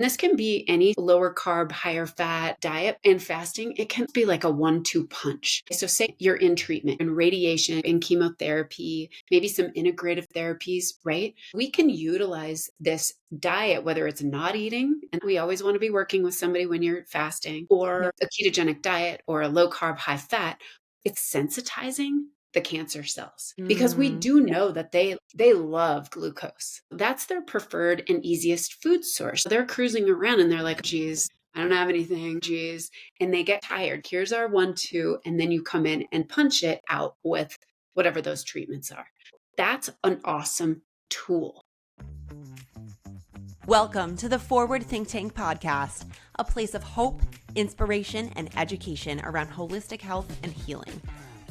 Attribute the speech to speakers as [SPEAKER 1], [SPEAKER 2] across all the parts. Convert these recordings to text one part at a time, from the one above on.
[SPEAKER 1] This can be any lower carb, higher fat diet, and fasting. It can be like a 1-2 punch. So say you're in treatment and radiation and chemotherapy, maybe some integrative therapies, right? We can utilize this diet, whether it's not eating, and we always want to be working with somebody when you're fasting, or a ketogenic diet or a low carb, high fat. It's sensitizing the cancer cells because we do know that they love glucose. That's their preferred and easiest food source. They're cruising around and they're like, geez, I don't have anything, geez. And they get tired. Here's our 1-2. And then you come in and punch it out with whatever those treatments are. That's an awesome tool.
[SPEAKER 2] Welcome to the Forward Think Tank podcast, a place of hope, inspiration, and education around holistic health and healing.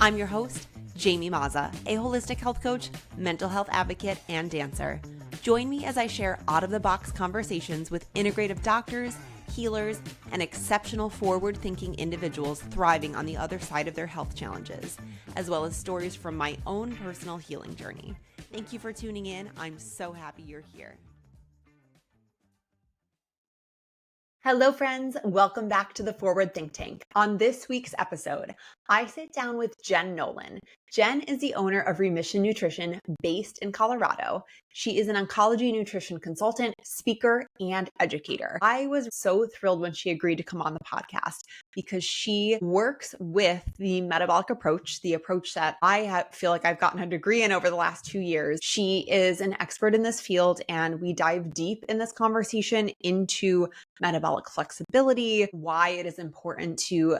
[SPEAKER 2] I'm your host, Jamie Mazza, a holistic health coach, mental health advocate, and dancer. Join me as I share out-of-the-box conversations with integrative doctors, healers, and exceptional forward-thinking individuals thriving on the other side of their health challenges, as well as stories from my own personal healing journey. Thank you for tuning in. I'm so happy you're here. Hello, friends. Welcome back to the Forward Think Tank. On this week's episode, I sit down with Jen Nolan. Jen is the owner of Remission Nutrition based in Colorado. She is an oncology nutrition consultant, speaker, and educator. I was so thrilled when she agreed to come on the podcast because she works with the metabolic approach, the approach that I feel like I've gotten a degree in over the last 2 years. She is an expert in this field, and we dive deep in this conversation into metabolic flexibility, why it is important to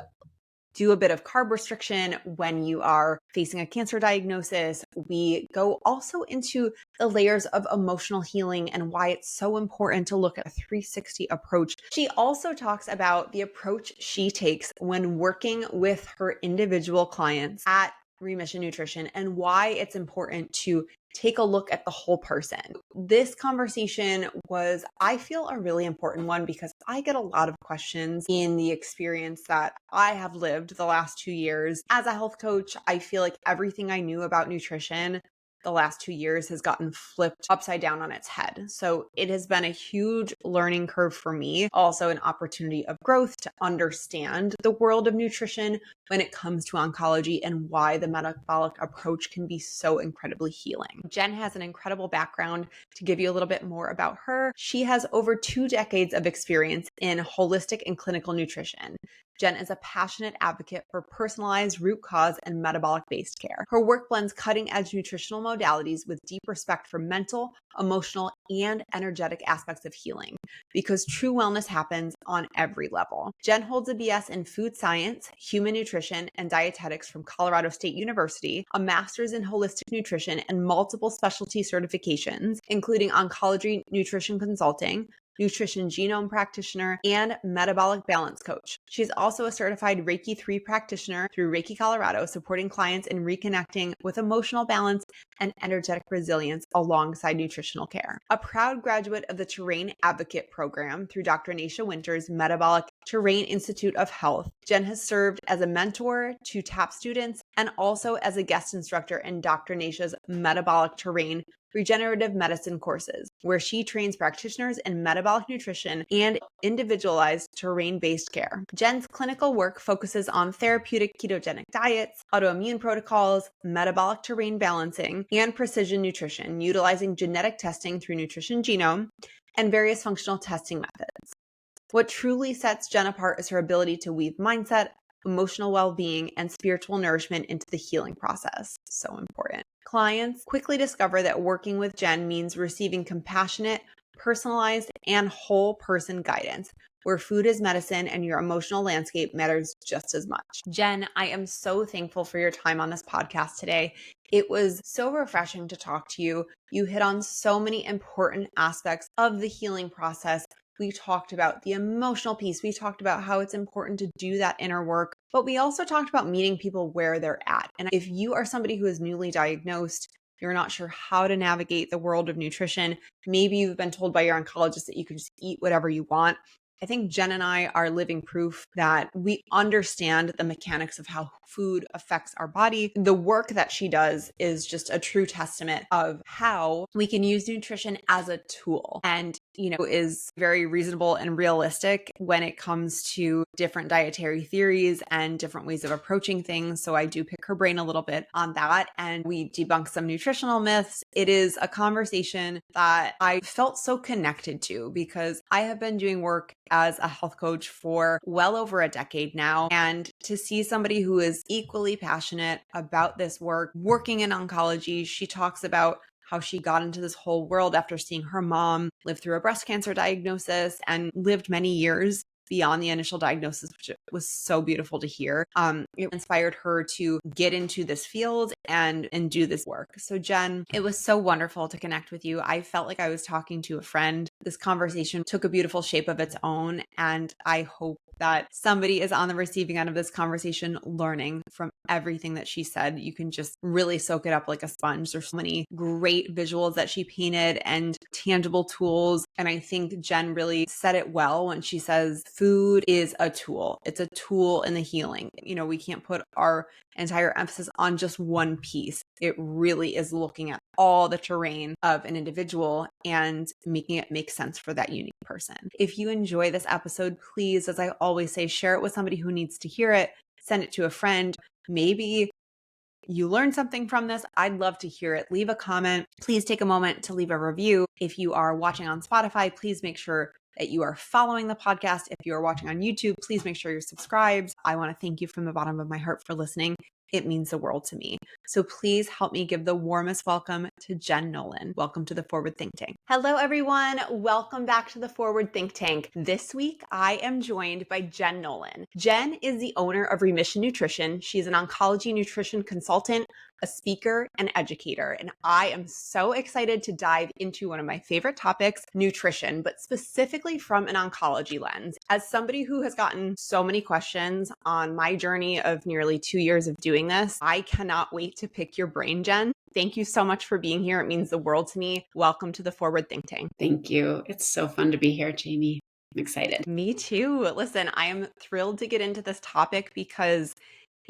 [SPEAKER 2] do a bit of carb restriction when you are facing a cancer diagnosis. We go also into the layers of emotional healing and why it's so important to look at a 360 approach. She also talks about the approach she takes when working with her individual clients at Remission Nutrition and why it's important to take a look at the whole person. This conversation was, I feel, a really important one because I get a lot of questions in the experience that I have lived the last 2 years. As a health coach, I feel like everything I knew about nutrition the last 2 years has gotten flipped upside down on its head. So it has been a huge learning curve for me, also an opportunity of growth to understand the world of nutrition when it comes to oncology and why the metabolic approach can be so incredibly healing. Jen has an incredible background. To give you a little bit more about her, she has over 2 decades of experience in holistic and clinical nutrition. Jen is a passionate advocate for personalized, root cause, and metabolic-based care. Her work blends cutting-edge nutritional modalities with deep respect for mental, emotional, and energetic aspects of healing, because true wellness happens on every level. Jen holds a BS in food science, human nutrition, and dietetics from Colorado State University, a master's in holistic nutrition, and multiple specialty certifications, including oncology nutrition consulting, nutrition genome practitioner, and metabolic balance coach. She's also a certified Reiki 3 practitioner through Reiki Colorado, supporting clients in reconnecting with emotional balance and energetic resilience alongside nutritional care. A proud graduate of the Terrain Advocate Program through Dr. Nasha Winter's Metabolic Terrain Institute of Health, Jen has served as a mentor to TAP students and also as a guest instructor in Dr. Nasha's Metabolic Terrain regenerative medicine courses, where she trains practitioners in metabolic nutrition and individualized terrain-based care. Jen's clinical work focuses on therapeutic ketogenic diets, autoimmune protocols, metabolic terrain balancing, and precision nutrition, utilizing genetic testing through nutrition genome and various functional testing methods. What truly sets Jen apart is her ability to weave mindset, emotional well-being, and spiritual nourishment into the healing process. So important. Clients quickly discover that working with Jen means receiving compassionate, personalized, and whole person guidance, where food is medicine and your emotional landscape matters just as much. Jen, I am so thankful for your time on this podcast today. It was so refreshing to talk to you. You hit on so many important aspects of the healing process. We talked about the emotional piece. We talked about how it's important to do that inner work, but we also talked about meeting people where they're at. And if you are somebody who is newly diagnosed, you're not sure how to navigate the world of nutrition, maybe you've been told by your oncologist that you can just eat whatever you want. I think Jen and I are living proof that we understand the mechanics of how food affects our body. The work that she does is just a true testament of how we can use nutrition as a tool, and, is very reasonable and realistic when it comes to different dietary theories and different ways of approaching things. So I do pick her brain a little bit on that, and we debunk some nutritional myths. It is a conversation that I felt so connected to because I have been doing work as a health coach for well over a decade now. And to see somebody who is equally passionate about this work, working in oncology, she talks about how she got into this whole world after seeing her mom live through a breast cancer diagnosis and lived many years beyond the initial diagnosis, which was so beautiful to hear. It inspired her to get into this field and do this work. So Jen, it was so wonderful to connect with you. I felt like I was talking to a friend. This conversation took a beautiful shape of its own, and I hope that somebody is on the receiving end of this conversation learning from everything that she said. You can just really soak it up like a sponge. There's so many great visuals that she painted and tangible tools. And I think Jen really said it well when she says food is a tool. It's a tool in the healing. We can't put our entire emphasis on just one piece. It really is looking at all the terrain of an individual and making it make sense for that unique person. If you enjoy this episode, please, as I always say, share it with somebody who needs to hear it. Send it to a friend. Maybe you learned something from this. I'd love to hear it. Leave a comment. Please take a moment to leave a review. If you are watching on Spotify, please make sure that you are following the podcast. If you are watching on YouTube, please make sure you're subscribed. I want to thank you from the bottom of my heart for listening. It means the world to me. So please help me give the warmest welcome to Jen Nolan. Welcome to the Forward Think Tank. Hello, everyone. Welcome back to the Forward Think Tank. This week, I am joined by Jen Nolan. Jen is the owner of Remission Nutrition. She's an oncology nutrition consultant, a speaker, and educator. And I am so excited to dive into one of my favorite topics, nutrition, but specifically from an oncology lens. As somebody who has gotten so many questions on my journey of nearly 2 years of doing this, I cannot wait to pick your brain, Jen. Thank you so much for being here. It means the world to me. Welcome to the Forward Think Tank.
[SPEAKER 1] Thank you. It's so fun to be here, Jamie. I'm excited.
[SPEAKER 2] Me too. Listen, I am thrilled to get into this topic because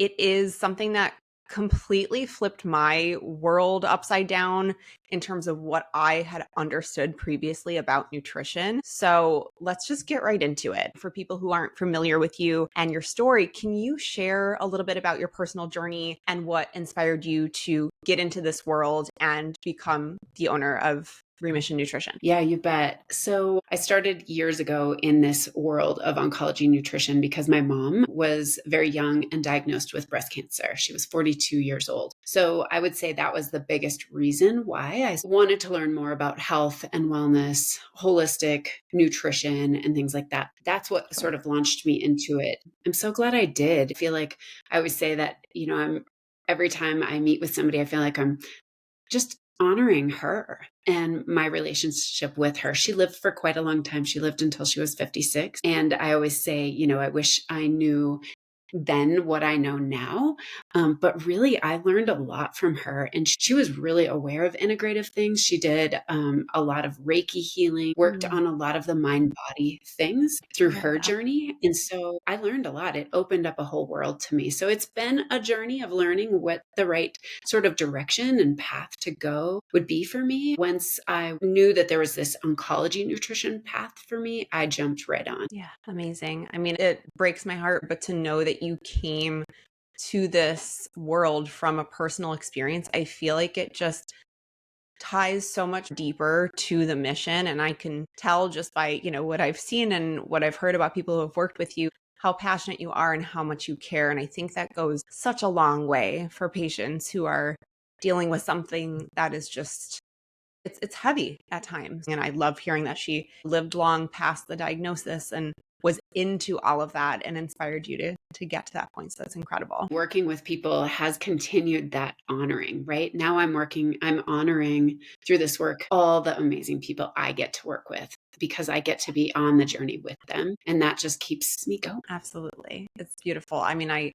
[SPEAKER 2] it is something that completely flipped my world upside down in terms of what I had understood previously about nutrition. So let's just get right into it. For people who aren't familiar with you and your story, can you share a little bit about your personal journey and what inspired you to get into this world and become the owner of Remission Nutrition?
[SPEAKER 1] Yeah, you bet. So I started years ago in this world of oncology nutrition because my mom was very young and diagnosed with breast cancer. She was 42 years old. So I would say that was the biggest reason why I wanted to learn more about health and wellness, holistic nutrition, and things like that. That's what sort of launched me into it. I'm so glad I did. I feel like I always say that, every time I meet with somebody, I feel like I'm just honoring her and my relationship with her. She lived for quite a long time. She lived until she was 56. And I always say, I wish I knew then what I know now. But really, I learned a lot from her. And she was really aware of integrative things. She did a lot of Reiki healing, worked on a lot of the mind-body things through her journey. And so I learned a lot. It opened up a whole world to me. So it's been a journey of learning what the right sort of direction and path to go would be for me. Once I knew that there was this oncology nutrition path for me, I jumped right on.
[SPEAKER 2] Yeah, amazing. I mean, it breaks my heart, but to know that you came to this world from a personal experience, I feel like it just ties so much deeper to the mission. And I can tell just by, what I've seen and what I've heard about people who have worked with you, how passionate you are and how much you care. And I think that goes such a long way for patients who are dealing with something that is just it's heavy at times. And I love hearing that she lived long past the diagnosis and was into all of that and inspired you to get to that point. So that's incredible.
[SPEAKER 1] Working with people has continued that honoring, right? Now I'm honoring through this work all the amazing people I get to work with because I get to be on the journey with them. And that just keeps me going.
[SPEAKER 2] Absolutely. It's beautiful. I mean, I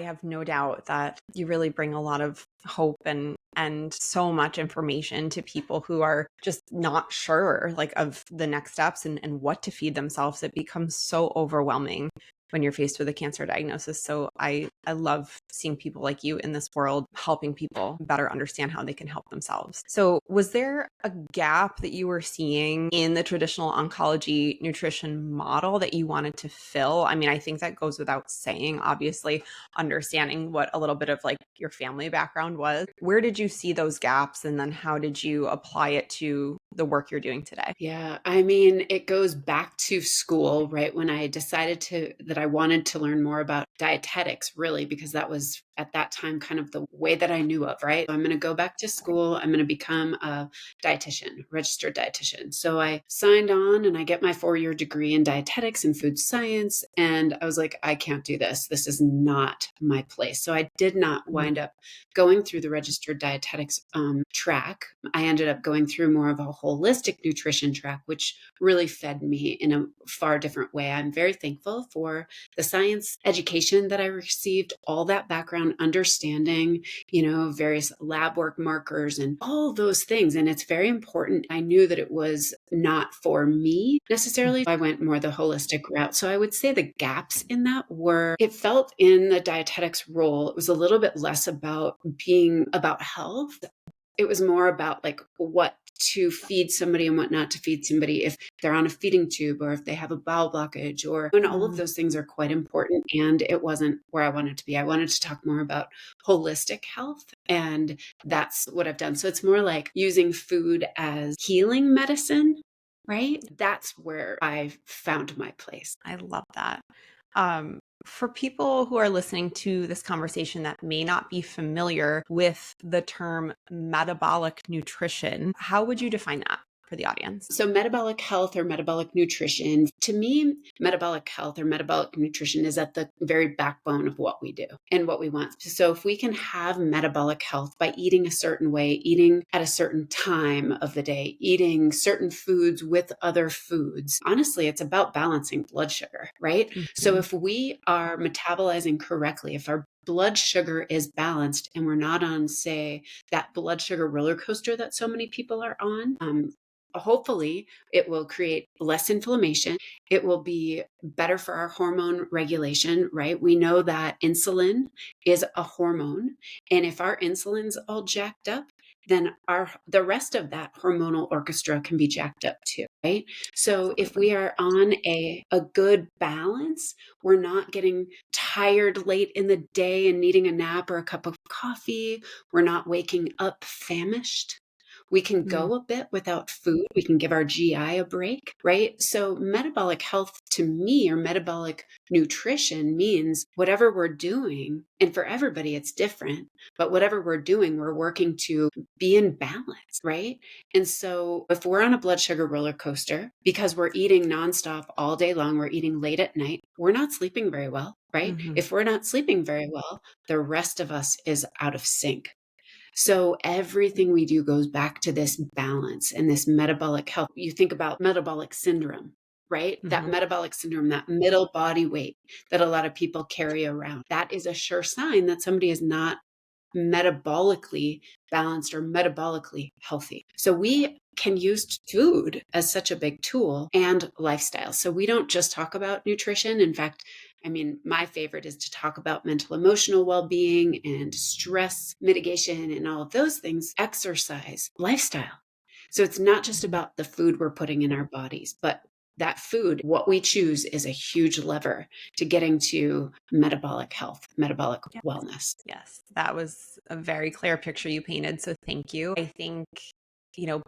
[SPEAKER 2] have no doubt that you really bring a lot of hope and and so much information to people who are just not sure like of the next steps and what to feed themselves. It becomes so overwhelming when you're faced with a cancer diagnosis. So I love seeing people like you in this world helping people better understand how they can help themselves. So was there a gap that you were seeing in the traditional oncology nutrition model that you wanted to fill? I mean, I think that goes without saying, obviously, understanding what a little bit of like your family background was. Where did you see those gaps? And then how did you apply it to the work you're doing today?
[SPEAKER 1] Yeah, I mean, it goes back to school, right? When I decided that I wanted to learn more about dietetics, really, because that was at that time kind of the way that I knew of, right? So I'm going to go back to school. I'm going to become a dietitian, registered dietitian. So I signed on and I get my 4-year degree in dietetics and food science. And I was like, I can't do this. This is not my place. So I did not wind up going through the registered dietetics track. I ended up going through more of a holistic nutrition track, which really fed me in a far different way. I'm very thankful for the science education that I received, all that background understanding, various lab work markers and all those things. And it's very important. I knew that it was not for me necessarily. I went more the holistic route. So I would say the gaps in that were, it felt in the dietetics role, it was a little bit less about being about health. It was more about like what to feed somebody and what not to feed somebody if they're on a feeding tube or if they have a bowel blockage and all of those things are quite important. And it wasn't where I wanted to be. I wanted to talk more about holistic health. And that's what I've done. So it's more like using food as healing medicine, right? That's where I found my place.
[SPEAKER 2] I love that. For people who are listening to this conversation that may not be familiar with the term metabolic nutrition, how would you define that for the audience?
[SPEAKER 1] So metabolic health or metabolic nutrition, to me, metabolic health or metabolic nutrition is at the very backbone of what we do and what we want. So if we can have metabolic health by eating a certain way, eating at a certain time of the day, eating certain foods with other foods, honestly, it's about balancing blood sugar, right? So if we are metabolizing correctly, if our blood sugar is balanced and we're not on, say, that blood sugar roller coaster that so many people are on, hopefully it will create less inflammation. It will be better for our hormone regulation, right? We know that insulin is a hormone. And if our insulin's all jacked up, then the rest of that hormonal orchestra can be jacked up too, right? So if we are on a good balance, we're not getting tired late in the day and needing a nap or a cup of coffee. We're not waking up famished. We can go a bit without food. We can give our GI a break, right? So metabolic health to me, or metabolic nutrition, means whatever we're doing, and for everybody it's different, but whatever we're doing, we're working to be in balance, right? And so if we're on a blood sugar roller coaster because we're eating nonstop all day long, we're eating late at night, we're not sleeping very well, right? If we're not sleeping very well, the rest of us is out of sync. So everything we do goes back to this balance and this metabolic health. You think about metabolic syndrome, right? That metabolic syndrome, that middle body weight that a lot of people carry around. That is a sure sign that somebody is not metabolically balanced or metabolically healthy. So we can use food as such a big tool and lifestyle. So we don't just talk about nutrition. In fact, I mean, my favorite is to talk about mental, emotional well-being and stress mitigation and all of those things, exercise, lifestyle. So it's not just about the food we're putting in our bodies, but that food, what we choose, is a huge lever to getting to metabolic health, metabolic wellness.
[SPEAKER 2] Yes, that was a very clear picture you painted. So thank you. I think,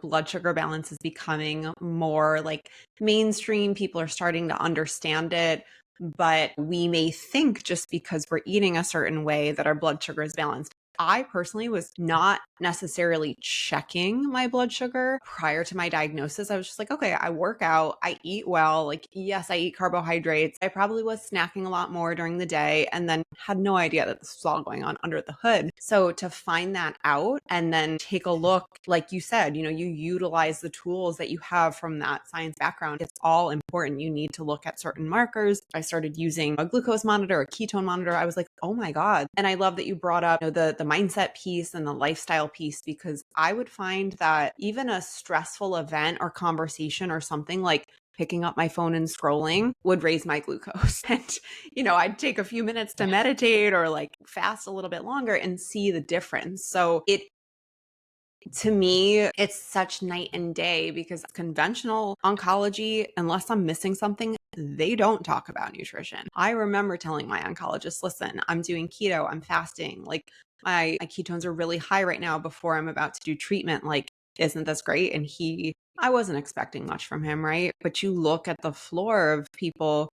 [SPEAKER 2] blood sugar balance is becoming more like mainstream. People are starting to understand it. But we may think just because we're eating a certain way that our blood sugar is balanced. I personally was not necessarily checking my blood sugar prior to my diagnosis. I was just like, okay, I work out, I eat well. Like, yes, I eat carbohydrates. I probably was snacking a lot more during the day and then had no idea that this was all going on under the hood. So to find that out and then take a look, like you said, you utilize the tools that you have from that science background. It's all important. You need to look at certain markers. I started using a glucose monitor, a ketone monitor. I was like, Oh my God. And I love that you brought up, the mindset piece and the lifestyle piece, because I would find that even a stressful event or conversation or something like picking up my phone and scrolling would raise my glucose. And, I'd take a few minutes to meditate or like fast a little bit longer and see the difference. So to me, it's such night and day, because conventional oncology, unless I'm missing something, they don't talk about nutrition. I remember telling my oncologist, listen, I'm doing keto, I'm fasting. Like my ketones are really high right now before I'm about to do treatment. Like, isn't this great? And I wasn't expecting much from him, right? But you look at the floor of people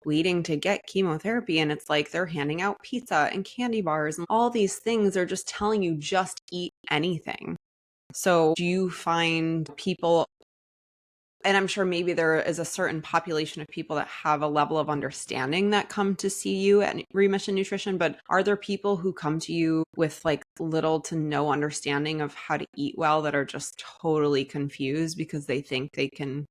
[SPEAKER 2] waiting to get chemotherapy, and it's like they're handing out pizza and candy bars and all these things. They're just telling you just eat anything. So do you find people, and I'm sure maybe there is a certain population of people that have a level of understanding that come to see you at Remission Nutrition, but are there people who come to you with like little to no understanding of how to eat well that are just totally confused because they think they can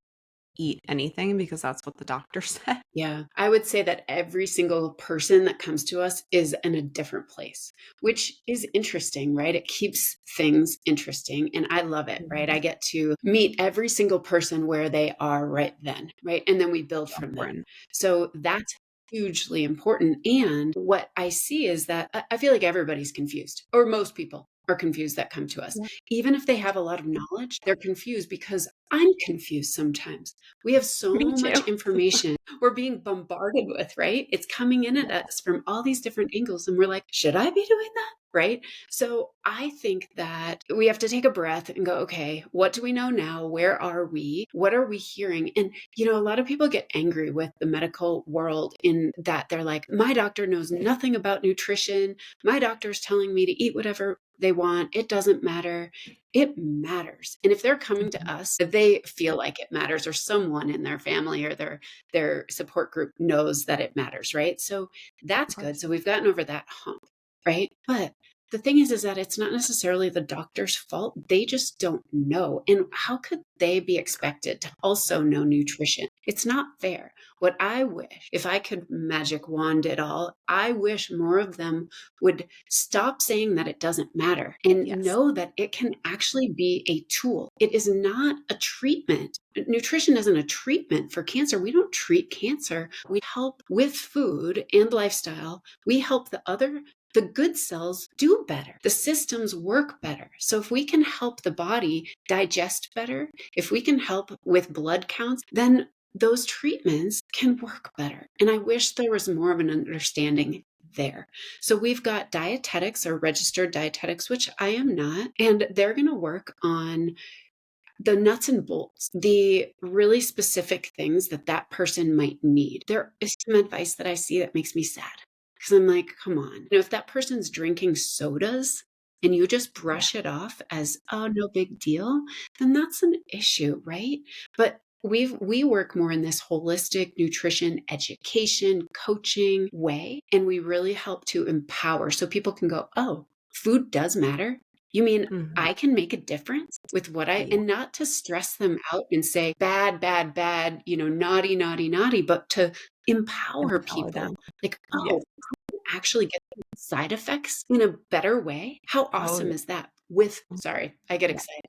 [SPEAKER 2] eat anything because that's what the doctor said?
[SPEAKER 1] Yeah, I would say that every single person that comes to us is in a different place, which is interesting, right? It keeps things interesting. And I love it, right? I get to meet every single person where they are right then, right? And then we build from them. So that's hugely important. And what I see is that I feel like everybody's confused, or most people are confused that come to us.
[SPEAKER 2] Yeah.
[SPEAKER 1] Even if they have a lot of knowledge, they're confused because I'm confused sometimes. We have so
[SPEAKER 2] Me
[SPEAKER 1] much
[SPEAKER 2] too.
[SPEAKER 1] information we're being bombarded with, right? It's coming in at us from all these different angles. And we're like, should I be doing that? Right. So I think that we have to take a breath and go, okay, what do we know now? Where are we? What are we hearing? And, a lot of people get angry with the medical world in that they're like, my doctor knows nothing about nutrition. My doctor's telling me to eat whatever they want. It doesn't matter. It matters. And if they're coming to us, they feel like it matters, or someone in their family or their support group knows that it matters, right? So that's
[SPEAKER 2] Of
[SPEAKER 1] good.
[SPEAKER 2] course.
[SPEAKER 1] So we've gotten over that hump, right? But the thing is that it's not necessarily the doctor's fault. They just don't know. And how could they be expected to also know nutrition? It's not fair. What I wish, if I could magic wand it all, I wish more of them would stop saying that it doesn't matter and
[SPEAKER 2] Yes.
[SPEAKER 1] know that it can actually be a tool. It is not a treatment. Nutrition isn't a treatment for cancer. We don't treat cancer. We help with food and lifestyle. We help the good cells do better. The systems work better. So if we can help the body digest better, if we can help with blood counts, then those treatments can work better. And I wish there was more of an understanding there. So we've got dietetics or registered dietetics, which I am not, and they're going to work on the nuts and bolts, the really specific things that that person might need. There is some advice that I see that makes me sad, because I'm like, come on. If that person's drinking sodas and you just brush it off as, oh, no big deal, then that's an issue, right? But we work more in this holistic nutrition education coaching way, and we really help to empower so people can go, oh, food does matter. You mean
[SPEAKER 2] Mhm.
[SPEAKER 1] I can make a difference with what
[SPEAKER 2] Yeah.
[SPEAKER 1] and not to stress them out and say bad, bad, bad, naughty, naughty, naughty, but to empower
[SPEAKER 2] Empower
[SPEAKER 1] people.
[SPEAKER 2] them.
[SPEAKER 1] Like,
[SPEAKER 2] Yes.
[SPEAKER 1] oh, actually get side effects in a better way. How awesome
[SPEAKER 2] Totally.
[SPEAKER 1] is that? Sorry, I get excited.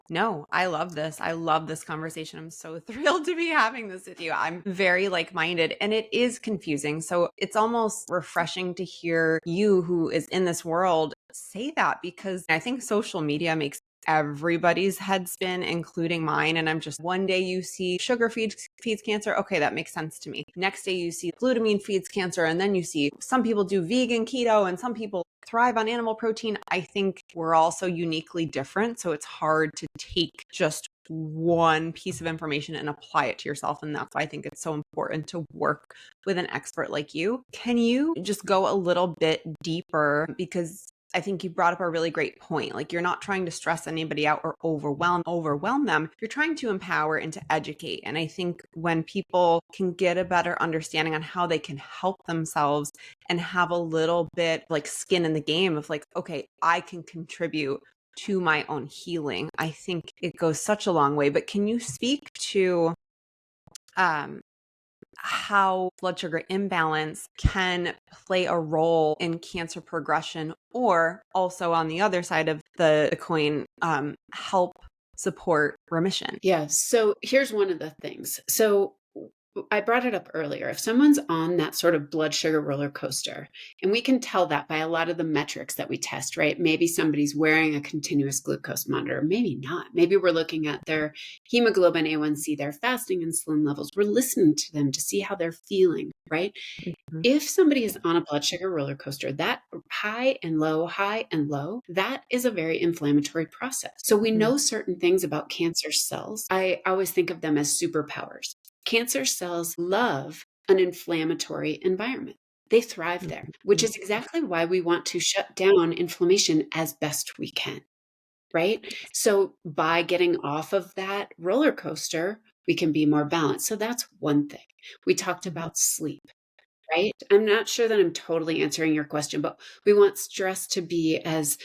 [SPEAKER 2] No, I love this. I love this conversation. I'm so thrilled to be having this with you. I'm very like-minded, and it is confusing. So it's almost refreshing to hear you, who is in this world, say that, because I think social media makes everybody's head spin, including mine. And I'm just, one day you see sugar feeds cancer. Okay, that makes sense to me. Next day you see glutamine feeds cancer. And then you see some people do vegan keto and some people thrive on animal protein. I think we're all so uniquely different. So it's hard to take just one piece of information and apply it to yourself. And that's why I think it's so important to work with an expert like you. Can you just go a little bit deeper? Because I think you brought up a really great point. Like, you're not trying to stress anybody out or overwhelm them. You're trying to empower and to educate. And I think when people can get a better understanding on how they can help themselves and have a little bit like skin in the game of like, okay, I can contribute to my own healing, I think it goes such a long way. But can you speak to how blood sugar imbalance can play a role in cancer progression, or also on the other side of the coin, help support remission?
[SPEAKER 1] Yeah. So here's one of the things. So I brought it up earlier. If someone's on that sort of blood sugar roller coaster, and we can tell that by a lot of the metrics that we test, right? Maybe somebody's wearing a continuous glucose monitor, maybe not. Maybe we're looking at their hemoglobin A1C, their fasting insulin levels. We're listening to them to see how they're feeling, right?
[SPEAKER 2] Mhm.
[SPEAKER 1] If somebody is on a blood sugar roller coaster, that high and low, that is a very inflammatory process. So we
[SPEAKER 2] Mhm.
[SPEAKER 1] know certain things about cancer cells. I always think of them as superpowers. Cancer cells love an inflammatory environment. They thrive there, which
[SPEAKER 2] Mhm.
[SPEAKER 1] is exactly why we want to shut down inflammation as best we can, right? So by getting off of that roller coaster, we can be more balanced. So that's one thing. We talked
[SPEAKER 2] Mhm.
[SPEAKER 1] about sleep. Right? I'm not sure that I'm totally answering your question, but we want stress to be as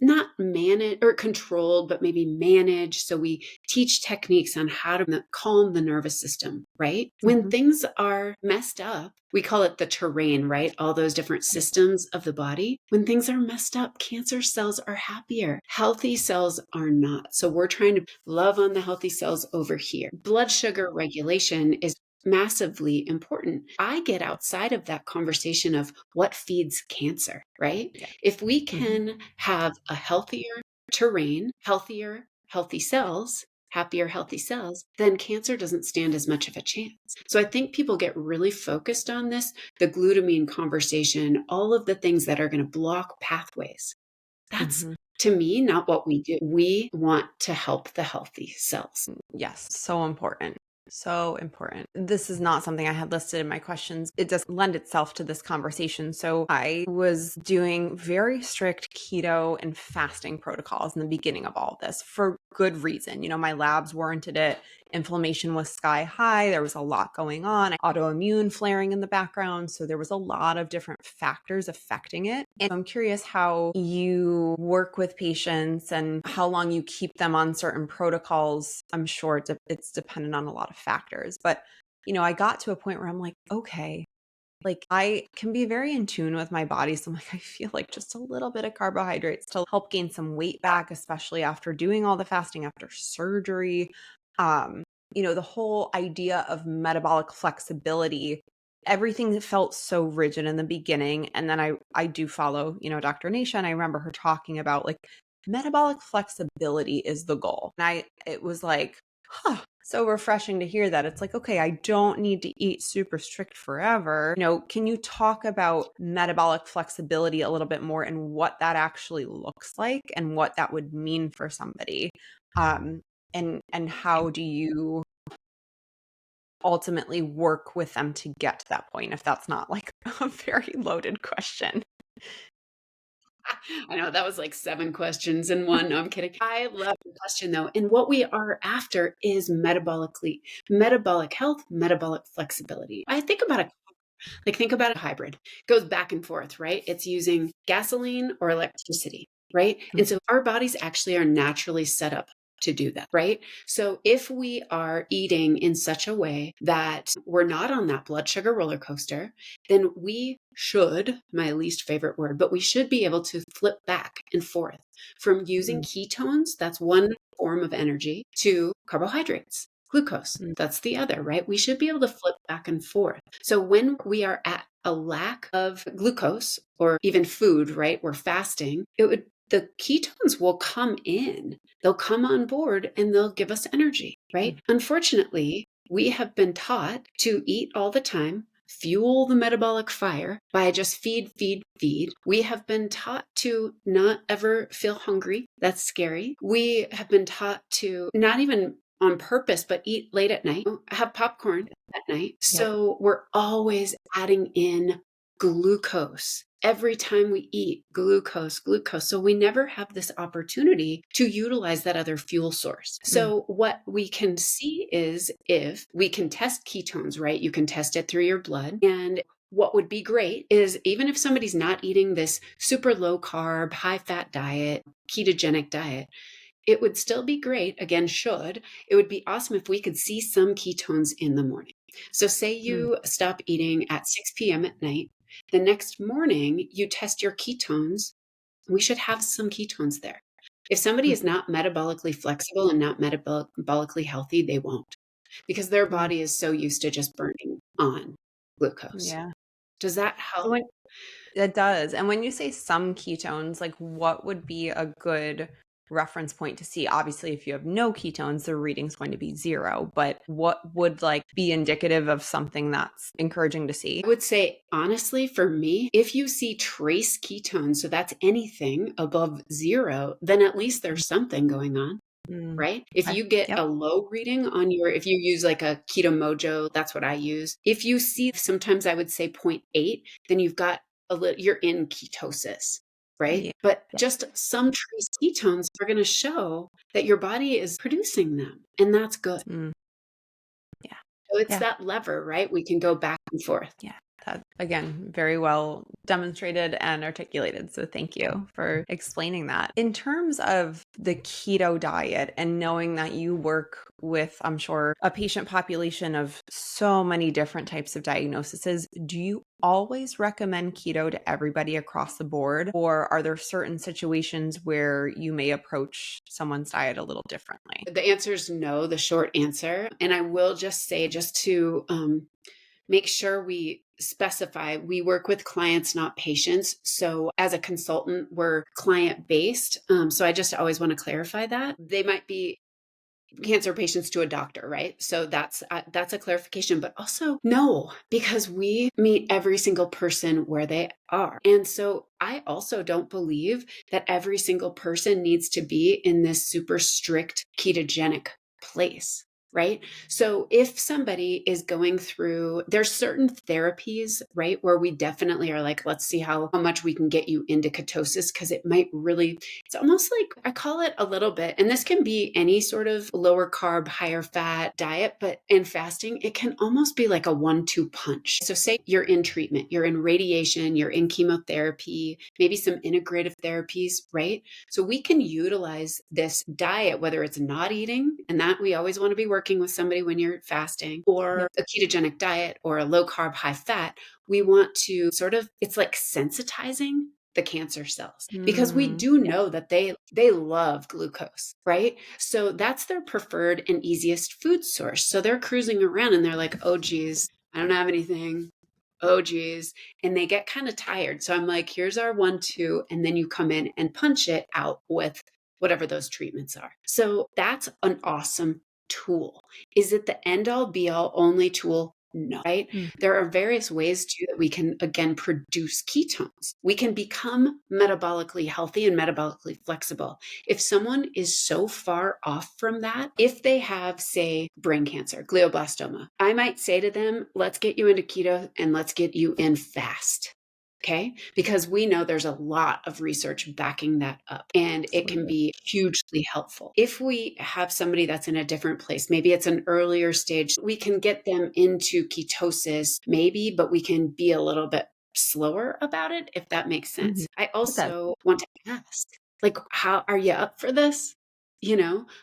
[SPEAKER 1] not managed or controlled, but maybe managed. So we teach techniques on how to calm the nervous system, right? When
[SPEAKER 2] Mhm.
[SPEAKER 1] things are messed up, we call it the terrain, right? All those different systems of the body. When things are messed up, cancer cells are happier. Healthy cells are not. So we're trying to love on the healthy cells over here. Blood sugar regulation is massively important. I get outside of that conversation of what feeds cancer, right?
[SPEAKER 2] Yeah.
[SPEAKER 1] If we
[SPEAKER 2] Mhm.
[SPEAKER 1] can have a healthier terrain, healthier, healthy cells, happier, healthy cells, then cancer doesn't stand as much of a chance. So I think people get really focused on this, the glutamine conversation, all of the things that are going to block pathways. That's,
[SPEAKER 2] Mhm.
[SPEAKER 1] to me, not what we do. We want to help the healthy cells.
[SPEAKER 2] Yes, so important. So important. This is not something I had listed in my questions. It does lend itself to this conversation. So I was doing very strict keto and fasting protocols in the beginning of all of this for good reason. My labs warranted it. Inflammation was sky high. There was a lot going on, autoimmune flaring in the background. So there was a lot of different factors affecting it. And I'm curious how you work with patients and how long you keep them on certain protocols. I'm sure it's dependent on a lot of factors. But, I got to a point where I'm like, okay, like I can be very in tune with my body. So I'm like, I feel like just a little bit of carbohydrates to help gain some weight back, especially after doing all the fasting after surgery. Um, the whole idea of metabolic flexibility, everything that felt so rigid in the beginning. And then I do follow, Dr. Nasha, and I remember her talking about like metabolic flexibility is the goal. And it was like, huh, so refreshing to hear that. It's like, okay, I don't need to eat super strict forever. Can you talk about metabolic flexibility a little bit more and what that actually looks like and what that would mean for somebody? Um, and how do you ultimately work with them to get to that point, if that's not like a very loaded question?
[SPEAKER 1] I know that was like 7 questions in one. No, I'm kidding. I love the question though. And what we are after is metabolic health, metabolic flexibility. I think about it like think about a hybrid. It goes back and forth, right? It's using gasoline or electricity, right? And so our bodies actually are naturally set up to do that, right? So if we are eating in such a way that we're not on that blood sugar roller coaster, then we should, my least favorite word, but we should be able to flip back and forth from using
[SPEAKER 2] Mhm.
[SPEAKER 1] ketones, that's one form of energy, to carbohydrates. Glucose,
[SPEAKER 2] Mhm.
[SPEAKER 1] that's the other, right? We should be able to flip back and forth. So when we are at a lack of glucose or even food, right? We're fasting, the ketones will come in. They'll come on board and they'll give us energy, right? Unfortunately, we have been taught to eat all the time, fuel the metabolic fire by just feed, feed, feed. We have been taught to not ever feel hungry. That's scary. We have been taught to not even on purpose, but eat late at night, have popcorn at night.
[SPEAKER 2] Yep.
[SPEAKER 1] So we're always adding in glucose. Every time we eat, glucose, glucose. So we never have this opportunity to utilize that other fuel source.
[SPEAKER 2] Mm.
[SPEAKER 1] So what we can see is if we can test ketones, right? You can test it through your blood. And what would be great is even if somebody's not eating this super low carb, high fat diet, ketogenic diet, it would still be great. Again, it would be awesome if we could see some ketones in the morning. So say
[SPEAKER 2] Mm,
[SPEAKER 1] you stop eating at 6 p.m. at night. The next morning, you test your ketones. We should have some ketones there. If somebody is
[SPEAKER 2] mhm,
[SPEAKER 1] not metabolically flexible and not metabolically healthy, they won't because their
[SPEAKER 2] mm,
[SPEAKER 1] body is so used to just burning on glucose.
[SPEAKER 2] yeah.
[SPEAKER 1] Does that
[SPEAKER 2] So
[SPEAKER 1] help?
[SPEAKER 2] when it does. And when you say some ketones, like what would be a good reference point to see? Obviously, if you have no ketones, the reading's going to be zero, but what would like be indicative of something that's encouraging to see?
[SPEAKER 1] I would say, honestly, for me, if you see trace ketones, so that's anything above zero, then at least there's something going on.
[SPEAKER 2] Mm,
[SPEAKER 1] Right? If
[SPEAKER 2] okay.
[SPEAKER 1] you get
[SPEAKER 2] Yep.
[SPEAKER 1] a low reading on if you use like a Keto Mojo, that's what I use. If you see sometimes I would say point 0.8, then you've got you're in ketosis, right?
[SPEAKER 2] Yeah.
[SPEAKER 1] But
[SPEAKER 2] Yeah.
[SPEAKER 1] just some trace ketones are going to show that your body is producing them, and that's good.
[SPEAKER 2] Mm, yeah.
[SPEAKER 1] So it's
[SPEAKER 2] Yeah.
[SPEAKER 1] that lever, right? We can go back and forth.
[SPEAKER 2] Yeah, that again, very well demonstrated and articulated. So thank you for explaining that. In terms of the keto diet and knowing that you work with, I'm sure, a patient population of so many different types of diagnoses, do you always recommend keto to everybody across the board? Or are there certain situations where you may approach someone's diet a little differently?
[SPEAKER 1] The answer is no, the short answer. And I will just say, just to make sure we specify we work with clients, not patients. So as a consultant, we're client based. So I just always want to clarify that they might be cancer patients to a doctor, right? So that's a clarification, but also no, because we meet every single person where they are. And so I also don't believe that every single person needs to be in this super strict ketogenic place. Right. So if somebody is going through, there's certain therapies, right, where we definitely are like, let's see how much we can get you into ketosis because it might really it's almost like I call it a little bit, and this can be any sort of lower carb, higher fat diet, but in fasting, it can almost be like a 1-2 punch. So, say you're in treatment, you're in radiation, you're in chemotherapy, maybe some integrative therapies, right? So, we can utilize this diet, whether it's not eating, and that we always want to be working with somebody when you're fasting, or
[SPEAKER 2] Yep.
[SPEAKER 1] a ketogenic diet, or a low carb, high fat. We want to sort of, it's like sensitizing the cancer cells because we
[SPEAKER 2] Mm,
[SPEAKER 1] do
[SPEAKER 2] yeah.
[SPEAKER 1] know that they love glucose, right? So that's their preferred and easiest food source. So they're cruising around and they're like, "Oh geez, I don't have anything. Oh geez." And they get kind of tired. So I'm like, "Here's our 1-2," and then you come in and punch it out with whatever those treatments are. So that's an awesome tool. Is it the end all be all only tool? No, right?
[SPEAKER 2] Mm,
[SPEAKER 1] There are various ways too that we can again produce ketones. We can become metabolically healthy and metabolically flexible. If someone is so far off from that, if they have, say, brain cancer, glioblastoma, I might say to them, let's get you into keto and let's get you in fast. Okay. Because we know there's a lot of research backing that up and it can
[SPEAKER 2] absolutely.
[SPEAKER 1] be hugely helpful. If we have somebody that's in a different place, maybe it's an earlier stage, we can get them into ketosis, maybe, but we can be a little bit slower about it, if that makes
[SPEAKER 2] Mhm.
[SPEAKER 1] sense. I
[SPEAKER 2] It does.
[SPEAKER 1] also want to ask, like, how are you up for this?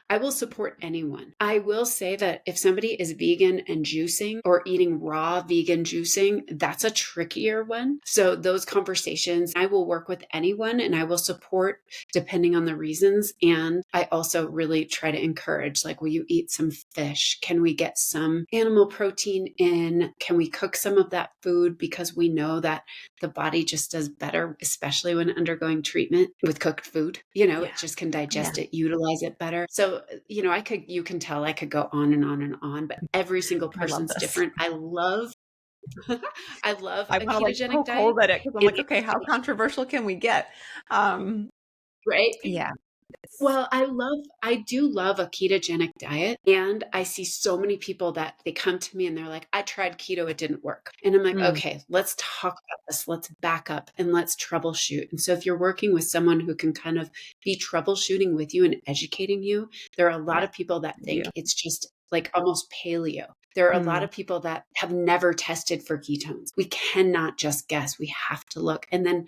[SPEAKER 1] I will support anyone. I will say that if somebody is vegan and juicing or eating raw vegan juicing, that's a trickier one. So, those conversations, I will work with anyone and I will support depending on the reasons. And I also really try to encourage, like, will you eat some fish? Can we get some animal protein in? Can we cook some of that food? Because we know that the body just does better, especially when undergoing treatment with cooked food. It
[SPEAKER 2] Yeah.
[SPEAKER 1] just can
[SPEAKER 2] Yeah.
[SPEAKER 1] digest it, utilize it better. So, you can tell I could go on and on and on, but every single
[SPEAKER 2] I love
[SPEAKER 1] person's
[SPEAKER 2] this.
[SPEAKER 1] different. I love, I love
[SPEAKER 2] I
[SPEAKER 1] a
[SPEAKER 2] wanna, like,
[SPEAKER 1] ketogenic
[SPEAKER 2] poke
[SPEAKER 1] diet.
[SPEAKER 2] holes at it because 'cause I'm
[SPEAKER 1] And
[SPEAKER 2] like, "Okay, how controversial can we get?" Um,
[SPEAKER 1] right?
[SPEAKER 2] yeah, it's
[SPEAKER 1] Well, I do love a ketogenic diet. And I see so many people that they come to me and they're like, I tried keto, it didn't work. And I'm like,
[SPEAKER 2] mm,
[SPEAKER 1] okay, let's talk about this. Let's back up and let's troubleshoot. And so if you're working with someone who can kind of be troubleshooting with you and educating you, there are a lot
[SPEAKER 2] yeah,
[SPEAKER 1] of people that
[SPEAKER 2] you.
[SPEAKER 1] think it's just like almost paleo. There are a lot
[SPEAKER 2] Mm,
[SPEAKER 1] of people that have never tested for ketones. We cannot just guess. We have to look. And then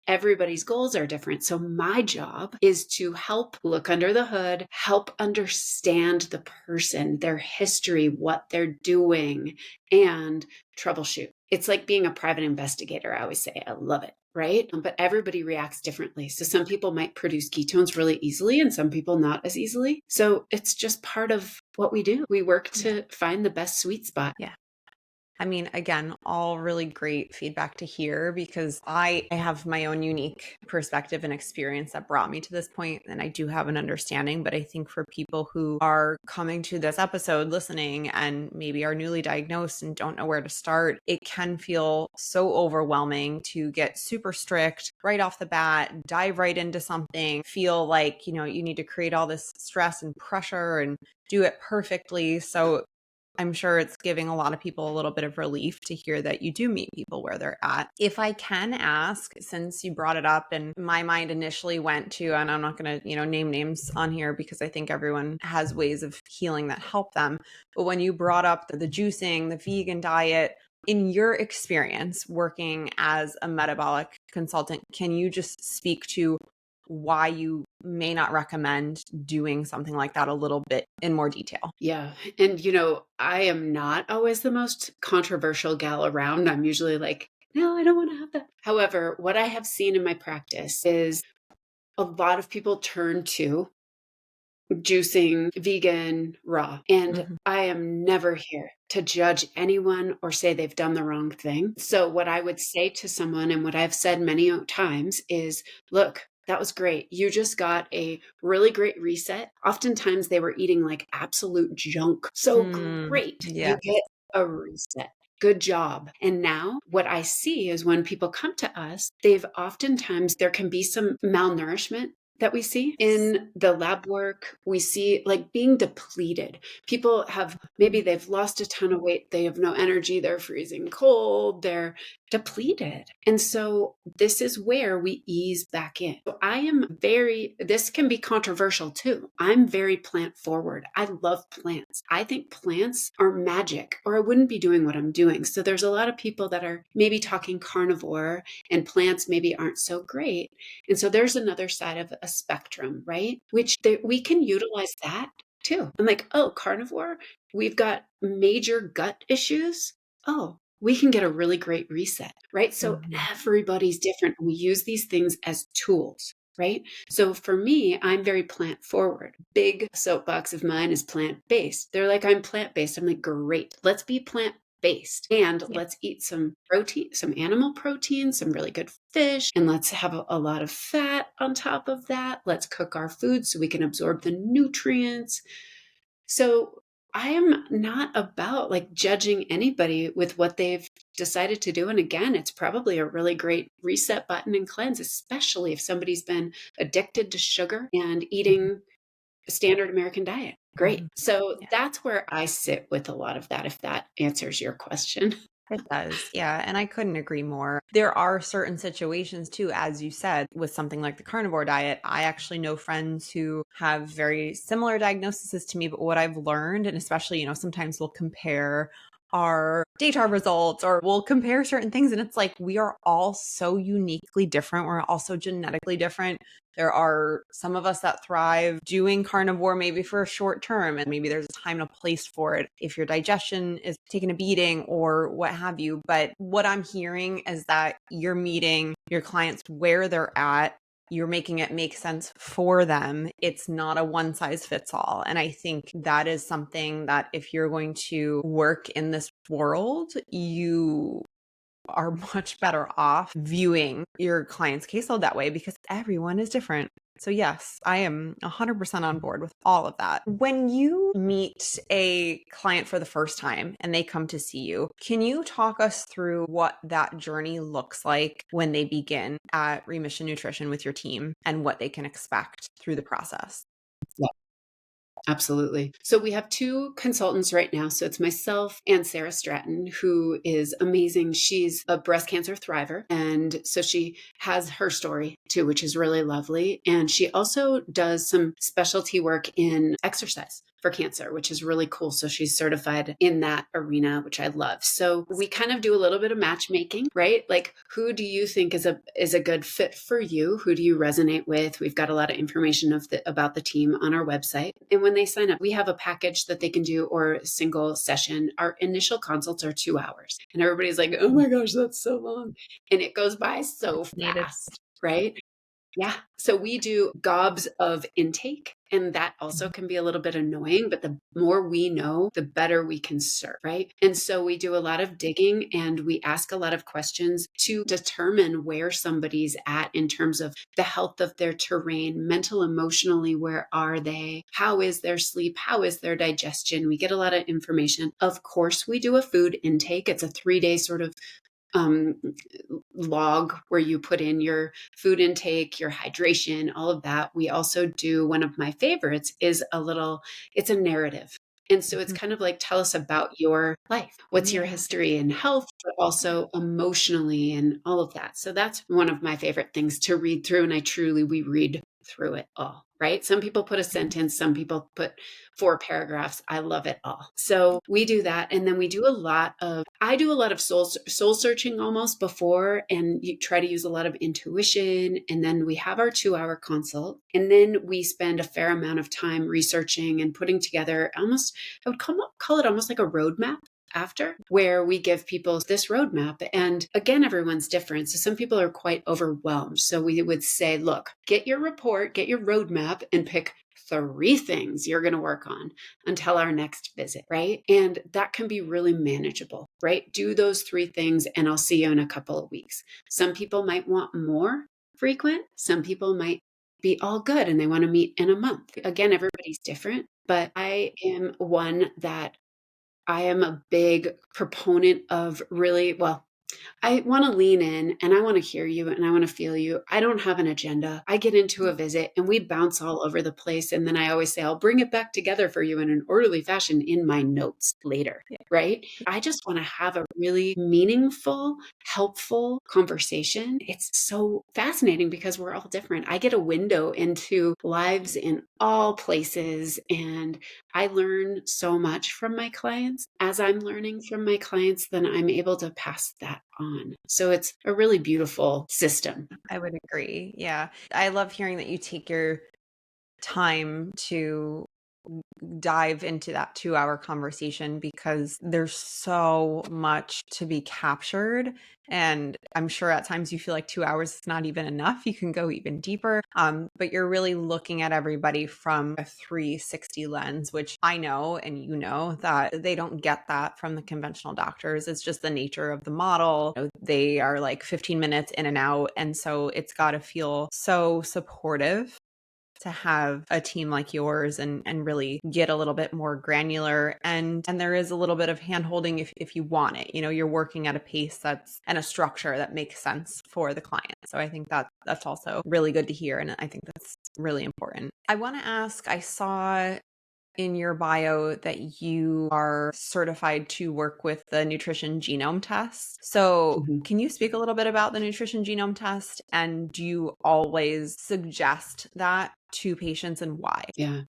[SPEAKER 1] Everybody's goals are different. So my job is to help look under the hood, help understand the person, their history, what they're doing, and troubleshoot. It's like being a private investigator. I always say, I love it. Right. But everybody reacts differently. So some people might produce ketones really easily and some people not as easily. So it's just part of what we do. We work to find the best sweet spot.
[SPEAKER 2] Yeah. I mean, again, all really great feedback to hear because I have my own unique perspective and experience that brought me to this point, and I do have an understanding. But I think for people who are coming to this episode listening and maybe are newly diagnosed and don't know where to start, it can feel so overwhelming to get super strict right off the bat, dive right into something, feel like, you need to create all this stress and pressure and do it perfectly. So I'm sure it's giving a lot of people a little bit of relief to hear that you do meet people where they're at. If I can ask, since you brought it up and my mind initially went to, and I'm not going to, name names on here because I think everyone has ways of healing that help them. But when you brought up the juicing, the vegan diet, in your experience working as a metabolic consultant, can you just speak to why you may not recommend doing something like that a little bit in more detail?
[SPEAKER 1] Yeah. And, I am not always the most controversial gal around. I'm usually like, no, I don't want to have that. However, what I have seen in my practice is a lot of people turn to juicing, vegan, raw. And I am never here to judge anyone or say they've done the wrong thing. So what I would say to someone, and what I've said many times is, look, that was great. You just got a really great reset. Oftentimes they were eating like absolute junk. So great.
[SPEAKER 2] Yeah.
[SPEAKER 1] You get a reset. Good job. And now what I see is when people come to us, there can be some malnourishment that we see in the lab work. We see like being depleted. People they've lost a ton of weight. They have no energy. They're freezing cold. They're depleted. And so this is where we ease back in. So this can be controversial too. I'm very plant forward. I love plants. I think plants are magic, or I wouldn't be doing what I'm doing. So there's a lot of people that are maybe talking carnivore and plants maybe aren't so great. And so there's another side of a spectrum, right? We can utilize that too. I'm like, oh, carnivore, we've got major gut issues. Oh, we can get a really great reset, right? So everybody's different. We use these things as tools, right? So for me, I'm very plant forward. Big soapbox of mine is plant-based. They're like, I'm plant-based. I'm like, great. Let's be plant-based and let's eat some protein, some animal protein, some really good fish, and let's have a lot of fat on top of that. Let's cook our food so we can absorb the nutrients. So I am not about like judging anybody with what they've decided to do. And again, it's probably a really great reset button and cleanse, especially if somebody's been addicted to sugar and eating a standard American diet. Great. So that's where I sit with a lot of that, if that answers your question.
[SPEAKER 2] It does. Yeah. And I couldn't agree more. There are certain situations too, as you said, with something like the carnivore diet. I actually know friends who have very similar diagnoses to me, but what I've learned, and especially, sometimes we'll compare our data results or we'll compare certain things. And it's like, we are all so uniquely different. We're also genetically different. There are some of us that thrive doing carnivore maybe for a short term, and maybe there's a time and a place for it if your digestion is taking a beating or what have you. But what I'm hearing is that you're meeting your clients where they're at. You're making it make sense for them. It's not a one size fits all. And I think that is something that if you're going to work in this world, you are much better off viewing your client's caseload that way because everyone is different. So yes, I am 100% on board with all of that. When you meet a client for the first time and they come to see you, can you talk us through what that journey looks like when they begin at Remission Nutrition with your team and what they can expect through the process?
[SPEAKER 1] Yeah. Absolutely. So we have two consultants right now. So it's myself and Sarah Stratton, who is amazing. She's a breast cancer thriver. And so she has her story too, which is really lovely. And she also does some specialty work in exercise. for cancer, which is really cool. So she's certified in that arena, which I love. So we kind of do a little bit of matchmaking, right? Like, who do you think is a good fit for you? Who do you resonate with? We've got a lot of information about the team on our website. And when they sign up, we have a package that they can do, or a single session. Our initial consults are 2 hours. And everybody's like, oh my gosh, that's so long. And it goes by so
[SPEAKER 2] Needed.
[SPEAKER 1] fast, right? Yeah. So we do gobs of intake, and that also can be a little bit annoying, but the more we know, the better we can serve, right? And so we do a lot of digging and we ask a lot of questions to determine where somebody's at in terms of the health of their terrain, mental, emotionally, where are they? How is their sleep? How is their digestion? We get a lot of information. Of course, we do a food intake. It's a 3-day sort of log where you put in your food intake, your hydration, all of that. We also do, one of my favorites is it's a narrative. And so it's kind of like, tell us about your life. What's your history and health, but also emotionally and all of that. So that's one of my favorite things to read through. And we read through it all, right? Some people put a sentence, some people put 4 paragraphs. I love it all. So we do that. And then I do a lot of soul searching almost before, and you try to use a lot of intuition. And then we have our 2-hour consult. And then we spend a fair amount of time researching and putting together I would call it almost like a roadmap after, where we give people this roadmap. And again, everyone's different. So some people are quite overwhelmed. So we would say, look, get your report, get your roadmap, and pick 3 things you're going to work on until our next visit, right? And that can be really manageable, right? Do those 3 things and I'll see you in a couple of weeks. Some people might want more frequent. Some people might be all good and they want to meet in a month. Again, everybody's different, but I am a big proponent of I want to lean in and I want to hear you and I want to feel you. I don't have an agenda. I get into a visit and we bounce all over the place. And then I always say, I'll bring it back together for you in an orderly fashion in my notes later, right? I just want to have a really meaningful, helpful conversation. It's so fascinating because we're all different. I get a window into lives in all places, and I learn so much from my clients. As I'm learning from my clients, then I'm able to pass that on. So it's a really beautiful system.
[SPEAKER 2] I would agree. Yeah. I love hearing that you take your time to dive into that 2-hour conversation, because there's so much to be captured. And I'm sure at times you feel like 2 hours is not even enough. You can go even deeper. But you're really looking at everybody from a 360 lens, which I know, and you know, that they don't get that from the conventional doctors. It's just the nature of the model. You know, they are like 15 minutes in and out. And so it's got to feel so supportive to have a team like yours and really get a little bit more granular. And there is a little bit of hand-holding if you want it. You know, you're working at a pace and a structure that makes sense for the client. So I think that's also really good to hear. And I think that's really important. I want to ask, I saw in your bio that you are certified to work with the nutrition genome test. So can you speak a little bit about the nutrition genome test? And do you always suggest that to patients, and why?
[SPEAKER 1] Yeah.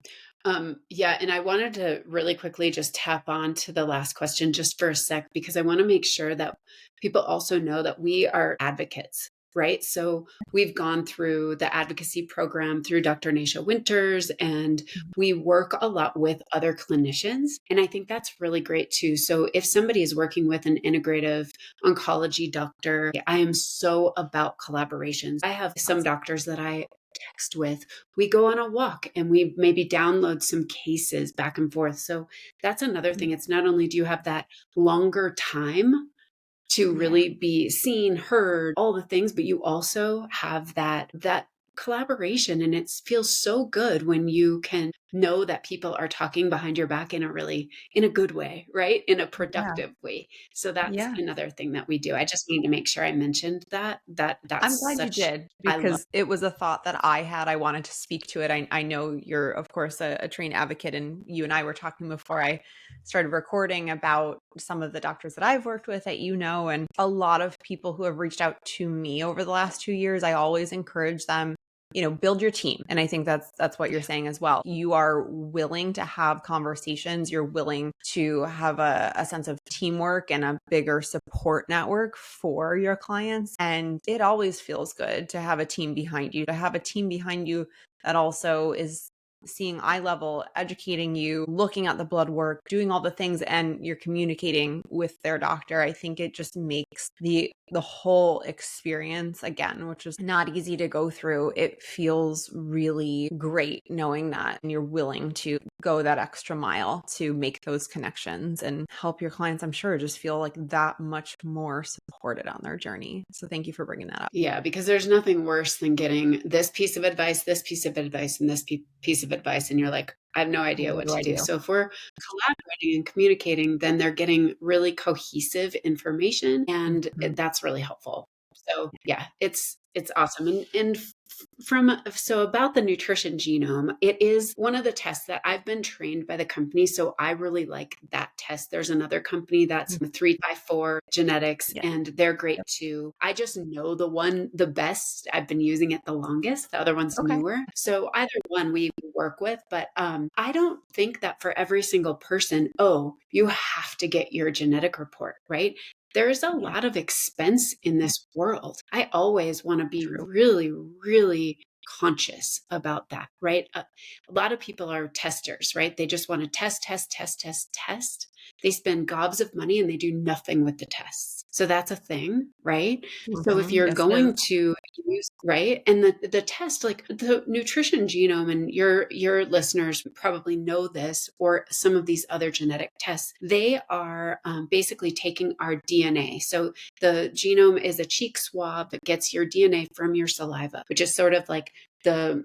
[SPEAKER 1] And I wanted to really quickly just tap on to the last question just for a sec, because I want to make sure that people also know that we are advocates, right? So we've gone through the advocacy program through Dr. Nasha Winters, and we work a lot with other clinicians. And I think that's really great too. So if somebody is working with an integrative oncology doctor, I am so about collaborations. I have some doctors that I text with. We go on a walk and we maybe download some cases back and forth. So that's another thing. It's not only do you have that longer time to really be seen, heard, all the things, but you also have that collaboration. And it feels so good when you can know that people are talking behind your back in a good way, right? In a productive way. So that's another thing that we do. I just need to make sure I mentioned that's
[SPEAKER 2] I'm glad you did, because it was a thought that I had. I wanted to speak to it. I know you're, of course, a trained advocate, and you and I were talking before I started recording about some of the doctors that I've worked with that you know, and a lot of people who have reached out to me over the last 2 years. I always encourage them build your team. And I think that's what you're saying as well. You are willing to have conversations. You're willing to have a sense of teamwork and a bigger support network for your clients. And it always feels good to have a team behind you, that also is seeing eye level, educating you, looking at the blood work, doing all the things, and you're communicating with their doctor. I think it just makes the whole experience, again, which is not easy to go through, it feels really great knowing that you're willing to go that extra mile to make those connections and help your clients, I'm sure, just feel like that much more supported on their journey. So thank you for bringing that up.
[SPEAKER 1] Yeah, because there's nothing worse than getting this piece of advice, this piece of advice, and this piece of advice, and you're like, I have no idea what to do. So if we're collaborating and communicating, then they're getting really cohesive information, and that's really helpful. So yeah, it's awesome. And so about the nutrition genome, it is one of the tests that I've been trained by the company. So I really like that test. There's another company that's 3x4 genetics, and they're great too. I just know the best. I've been using it the longest. The other one's newer. So either one we work with, but I don't think that for every single person, you have to get your genetic report, right? There's a lot of expense in this world. I always want to be really, really conscious about that, right? A lot of people are testers, right? They just want to test. They spend gobs of money and they do nothing with the tests. So that's a thing, right? So if you're going to use, right? And the test, like the nutrition genome, and your listeners probably know this, or some of these other genetic tests, they are basically taking our DNA. So the genome is a cheek swab that gets your DNA from your saliva, which is sort of like the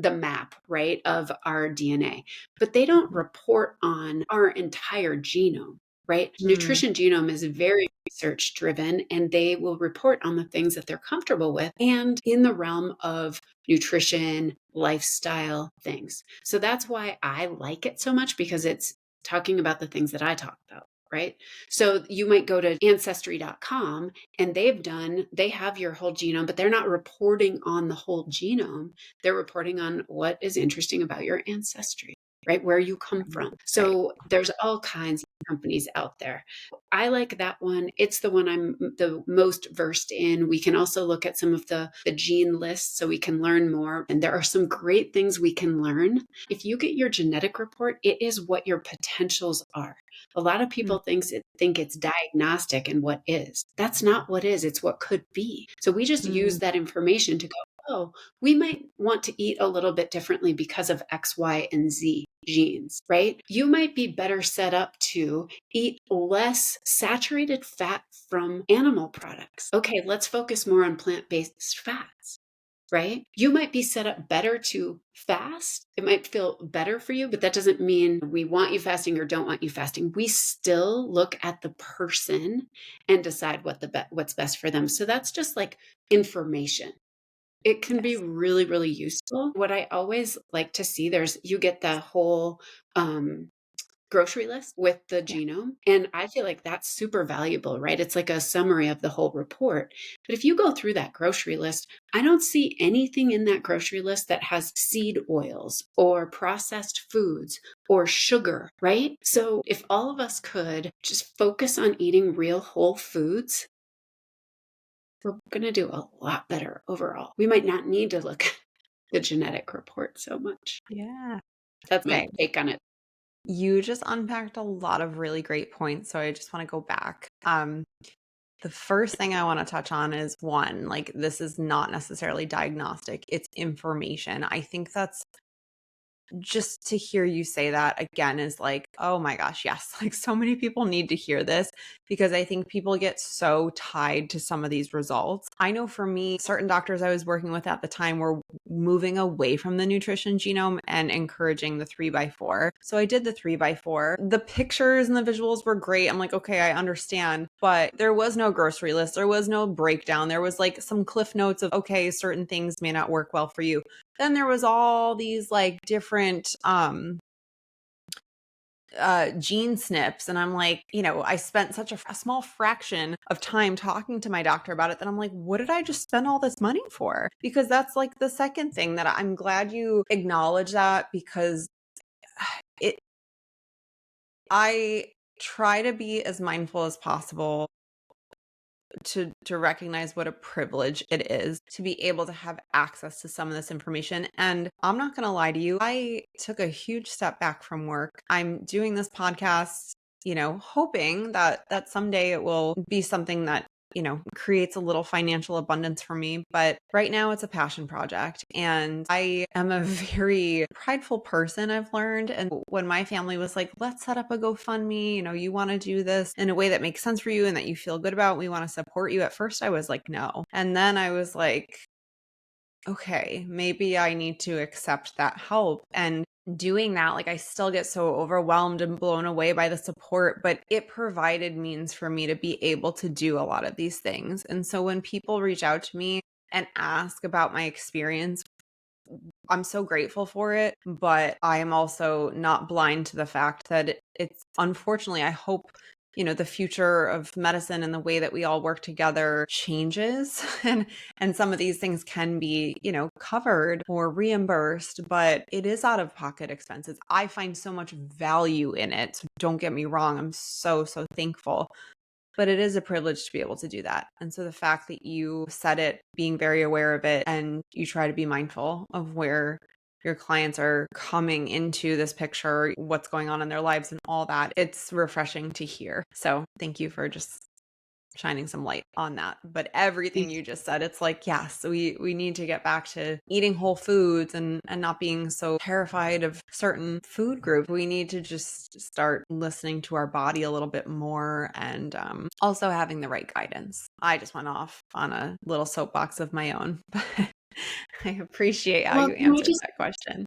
[SPEAKER 1] map, right, of our DNA. But they don't report on our entire genome, right? Nutrition genome is very research driven, and they will report on the things that they're comfortable with and in the realm of nutrition, lifestyle things. So that's why I like it so much, because it's talking about the things that I talk about. Right. So you might go to ancestry.com and they have your whole genome, but they're not reporting on the whole genome. They're reporting on what is interesting about your ancestry, right? Where you come from. So there's all kinds of companies out there. I like that one. It's the one I'm the most versed in. We can also look at some of the gene lists so we can learn more. And there are some great things we can learn. If you get your genetic report, it is what your potentials are. A lot of people think it's diagnostic and what is. That's not what is. It's what could be. So we just use that information to go, we might want to eat a little bit differently because of X, Y, and Z genes, right? You might be better set up to eat less saturated fat from animal products. Okay, let's focus more on plant-based fats. Right? You might be set up better to fast. It might feel better for you, but that doesn't mean we want you fasting or don't want you fasting. We still look at the person and decide what's best for them. So that's just like information. It can be really, really useful. What I always like to see, you get the whole grocery list with the genome. And I feel like that's super valuable, right? It's like a summary of the whole report. But if you go through that grocery list, I don't see anything in that grocery list that has seed oils or processed foods or sugar, right? So if all of us could just focus on eating real whole foods, we're going to do a lot better overall. We might not need to look at the genetic report so much.
[SPEAKER 2] Yeah.
[SPEAKER 1] That's my take on it.
[SPEAKER 2] You just unpacked a lot of really great points. So I just want to go back. The first thing I want to touch on is one, like this is not necessarily diagnostic, it's information. I think that's just to hear you say that again is like, oh my gosh, yes. Like so many people need to hear this because I think people get so tied to some of these results. I know for me, certain doctors I was working with at the time were moving away from the nutrition genome and encouraging the 3x4. So I did the 3x4. The pictures and the visuals were great. I'm like, okay, I understand, but there was no grocery list. There was no breakdown. There was like some cliff notes of, okay, certain things may not work well for you. Then there was all these like different gene snips. And I'm like, I spent such a small fraction of time talking to my doctor about it that I'm like, what did I just spend all this money for? Because that's like the second thing that I'm glad you acknowledge that, because I try to be as mindful as possible to recognize what a privilege it is to be able to have access to some of this information. And I'm not going to lie to you, I took a huge step back from work. I'm doing this podcast, hoping that someday it will be something that creates a little financial abundance for me. But right now it's a passion project. And I am a very prideful person, I've learned. And when my family was like, let's set up a GoFundMe, you want to do this in a way that makes sense for you and that you feel good about, we want to support you. At first I was like, no. And then I was like, okay, maybe I need to accept that help. And doing that, like, I still get so overwhelmed and blown away by the support, but it provided means for me to be able to do a lot of these things. And so when people reach out to me and ask about my experience, I'm so grateful for it, but I am also not blind to the fact that it's unfortunately, I hope the future of medicine and the way that we all work together changes, and some of these things can be covered or reimbursed, but it is out of pocket expenses. I find so much value in it, so don't get me wrong, I'm so thankful, but it is a privilege to be able to do that. And so the fact that you said it, being very aware of it, and you try to be mindful of where your clients are coming into this picture, what's going on in their lives and all that, it's refreshing to hear. So thank you for just shining some light on that. But everything you just said, it's like, yes, we need to get back to eating whole foods and not being so terrified of certain food groups. We need to just start listening to our body a little bit more, and also having the right guidance. I just went off on a little soapbox of my own, but I appreciate how you answered that question.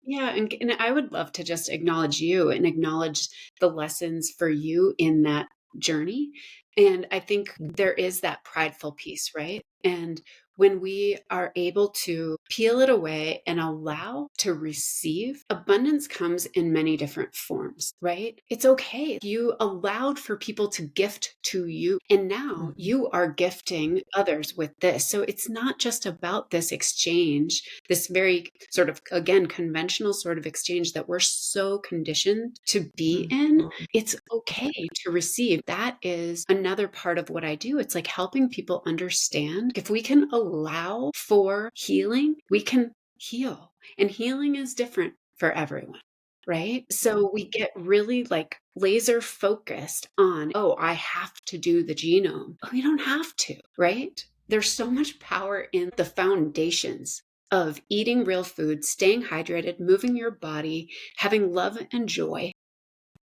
[SPEAKER 1] Yeah, and I would love to just acknowledge you and acknowledge the lessons for you in that journey. And I think there is that prideful piece, right? And when we are able to peel it away and allow to receive, abundance comes in many different forms, right? It's okay. You allowed for people to gift to you, and now you are gifting others with this. So it's not just about this exchange, this very sort of, again, conventional sort of exchange that we're so conditioned to be in. It's okay to receive. That is another part of what I do. It's like helping people understand if we can allow for healing, we can heal. And healing is different for everyone, right? So we get really like laser focused on, oh, I have to do the genome. Oh, you don't have to, right? There's so much power in the foundations of eating real food, staying hydrated, moving your body, having love and joy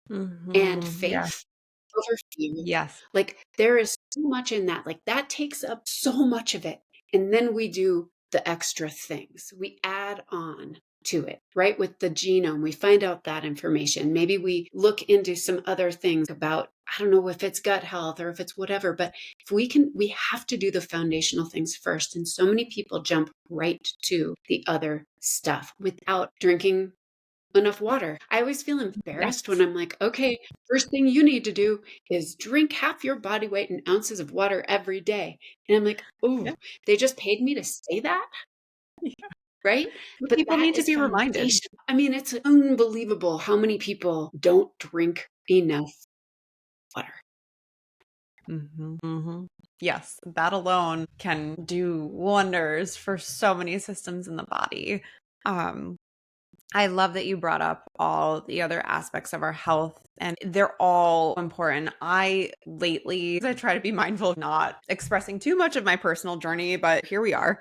[SPEAKER 1] and faith over fear.
[SPEAKER 2] Yes.
[SPEAKER 1] Like there is so much in that. Like that takes up so much of it. And then we do the extra things. We add on to it, right? With the genome, we find out that information. Maybe we look into some other things about, I don't know if it's gut health or if it's whatever, but if we have to do the foundational things first. And so many people jump right to the other stuff without drinking enough water. I always feel embarrassed when I'm like, okay, first thing you need to do is drink half your body weight in ounces of water every day. And I'm like, oh, they just paid me to say that? Right? But
[SPEAKER 2] People
[SPEAKER 1] that
[SPEAKER 2] need to
[SPEAKER 1] is
[SPEAKER 2] be reminded.
[SPEAKER 1] foundation. I mean, it's unbelievable how many people don't drink enough water.
[SPEAKER 2] Yes, that alone can do wonders for so many systems in the body. I love that you brought up all the other aspects of our health, and they're all important. I try to be mindful of not expressing too much of my personal journey, but here we are.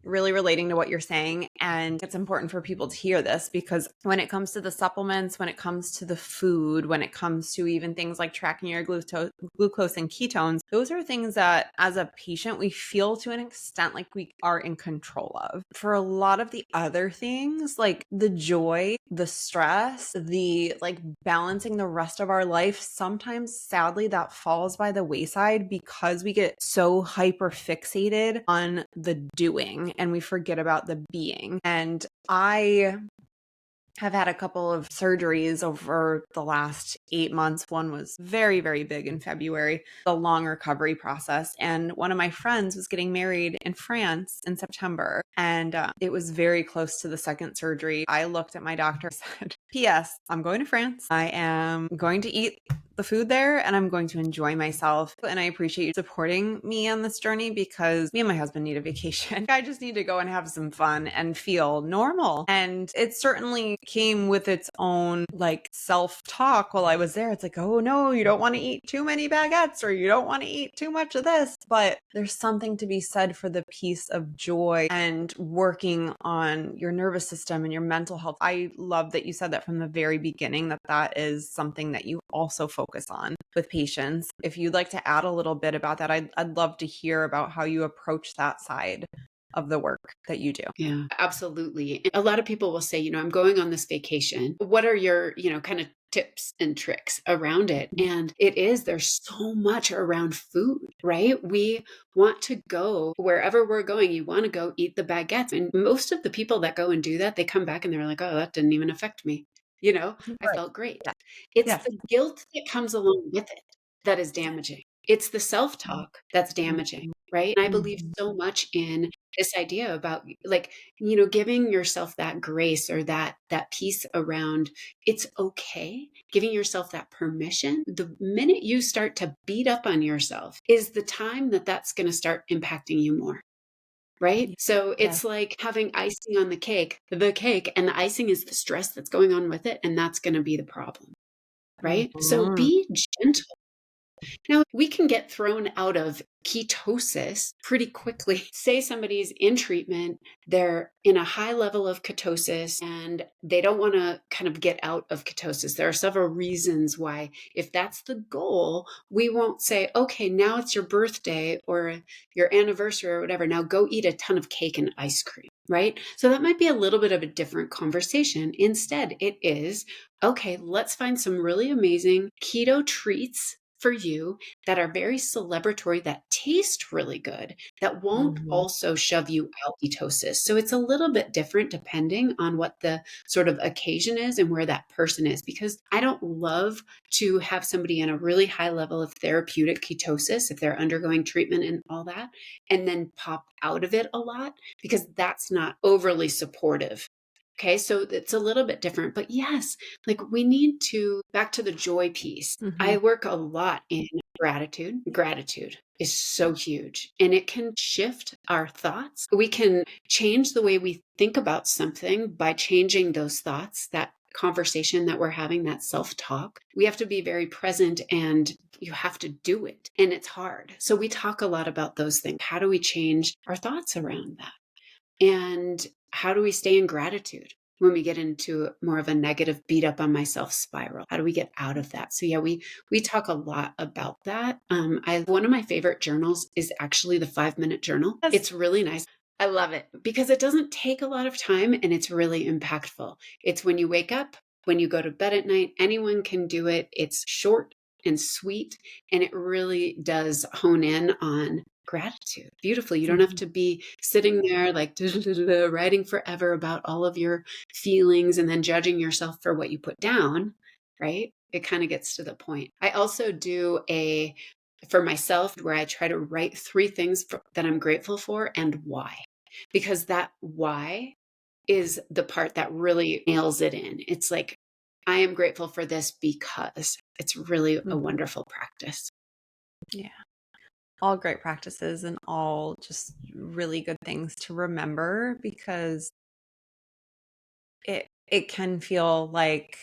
[SPEAKER 2] Really relating to what you're saying. And it's important for people to hear this, because when it comes to the supplements, when it comes to the food, when it comes to even things like tracking your glucose and ketones, those are things that as a patient, we feel to an extent like we are in control of. For a lot of the other things, like the joy, the stress, the like balancing the rest of our life, sometimes sadly that falls by the wayside because we get so hyper fixated on the doing and we forget about the being. And I have had a couple of surgeries over the last 8 months. One was very, very big in February, the long recovery process. And one of my friends was getting married in France in September. And it was very close to the second surgery. I looked at my doctor and said, P.S., I'm going to France. I am going to eat the food there and I'm going to enjoy myself. And I appreciate you supporting me on this journey because me and my husband need a vacation. I just need to go and have some fun and feel normal. And it certainly came with its own like self-talk while I was there. It's like, oh no, you don't want to eat too many baguettes or you don't want to eat too much of this. But there's something to be said for the piece of joy and working on your nervous system and your mental health. I love that you said that from the very beginning, that that is something that you also focus on with patients. If you'd like to add a little bit about that, I'd love to hear about how you approach that side of the work that you do.
[SPEAKER 1] Yeah, absolutely. A lot of people will say, I'm going on this vacation. What are your, kind of tips and tricks around it? And there's so much around food, right? We want to go wherever we're going. You want to go eat the baguettes. And most of the people that go and do that, they come back and they're like, oh, that didn't even affect me. I
[SPEAKER 2] Right.
[SPEAKER 1] felt great.
[SPEAKER 2] Yeah.
[SPEAKER 1] It's
[SPEAKER 2] Yes.
[SPEAKER 1] the guilt that comes along with it that is damaging. It's the self-talk that's damaging, right? And I believe
[SPEAKER 2] Mhm.
[SPEAKER 1] so much in this idea about like, giving yourself that grace or that piece around it's okay, giving yourself that permission. The minute you start to beat up on yourself is the time that that's going to start impacting you more. Right?
[SPEAKER 2] Yeah.
[SPEAKER 1] So
[SPEAKER 2] Yes.
[SPEAKER 1] it's like having icing on the cake, and the icing is the stress that's going on with it, and that's going to be the problem. Right? So
[SPEAKER 2] Mhm.
[SPEAKER 1] be gentle. Now, we can get thrown out of ketosis pretty quickly. Say somebody's in treatment, they're in a high level of ketosis, and they don't want to kind of get out of ketosis. There are several reasons why, if that's the goal, we won't say, okay, now it's your birthday or your anniversary or whatever. Now go eat a ton of cake and ice cream. Right? So that might be a little bit of a different conversation. Instead, it is, okay, let's find some really amazing keto treats for you that are very celebratory, that taste really good, that won't
[SPEAKER 2] Mhm.
[SPEAKER 1] also shove you out ketosis. So it's a little bit different depending on what the sort of occasion is and where that person is. Because I don't love to have somebody in a really high level of therapeutic ketosis if they're undergoing treatment and all that, and then pop out of it a lot, because that's not overly supportive. Okay, so it's a little bit different, but yes, like we need to, back to the joy piece. I
[SPEAKER 2] Mhm.
[SPEAKER 1] work a lot in gratitude. Gratitude is so huge and it can shift our thoughts. We can change the way we think about something by changing those thoughts, that conversation that we're having, that self talk. We have to be very present and you have to do it. And it's hard. So we talk a lot about those things. How do we change our thoughts around that? And how do we stay in gratitude when we get into more of a negative beat up on myself spiral? How do we get out of that? So yeah, we talk a lot about that. I One of my favorite journals is actually the 5 minute journal.
[SPEAKER 2] Yes.
[SPEAKER 1] It's really nice. I love it because it doesn't take a lot of time and it's really impactful. It's when you wake up, when you go to bed at night, anyone can do it. It's short and sweet, and it really does hone in on gratitude beautifully. You don't have
[SPEAKER 2] Mhm.
[SPEAKER 1] to be sitting there like writing forever about all of your feelings and then judging yourself for what you put down, right? It kind of gets to the point. I also do for myself, where I try to write 3 things that I'm grateful for and why, because that why is the part that really nails it in. It's like, I am grateful for this because it's really a
[SPEAKER 2] Mhm.
[SPEAKER 1] wonderful practice.
[SPEAKER 2] Yeah. All great practices and all just really good things to remember because it can feel like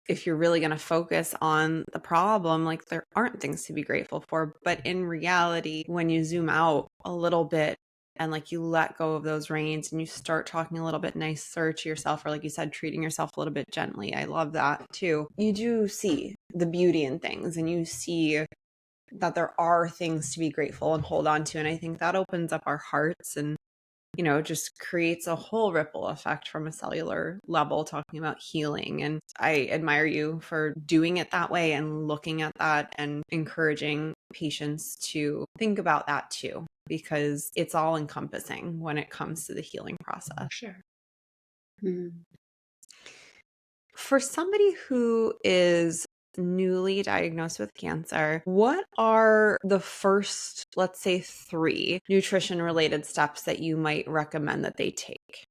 [SPEAKER 2] if you're really going to focus on the problem, like there aren't things to be grateful for. But in reality, when you zoom out a little bit and like you let go of those reins and you start talking a little bit nicer to yourself, or like you said, treating yourself a little bit gently. I love that too. You do see the beauty in things and you see that there are things to be grateful and hold on to. And I think that opens up our hearts and just creates a whole ripple effect from a cellular level, talking about healing. And I admire you for doing it that way and looking at that and encouraging patients to think about that too, because it's all encompassing when it comes to the healing process.
[SPEAKER 1] Sure. Mhm.
[SPEAKER 2] For somebody who is newly diagnosed with cancer, what are the first, let's say, 3 nutrition related steps that you might recommend that they take?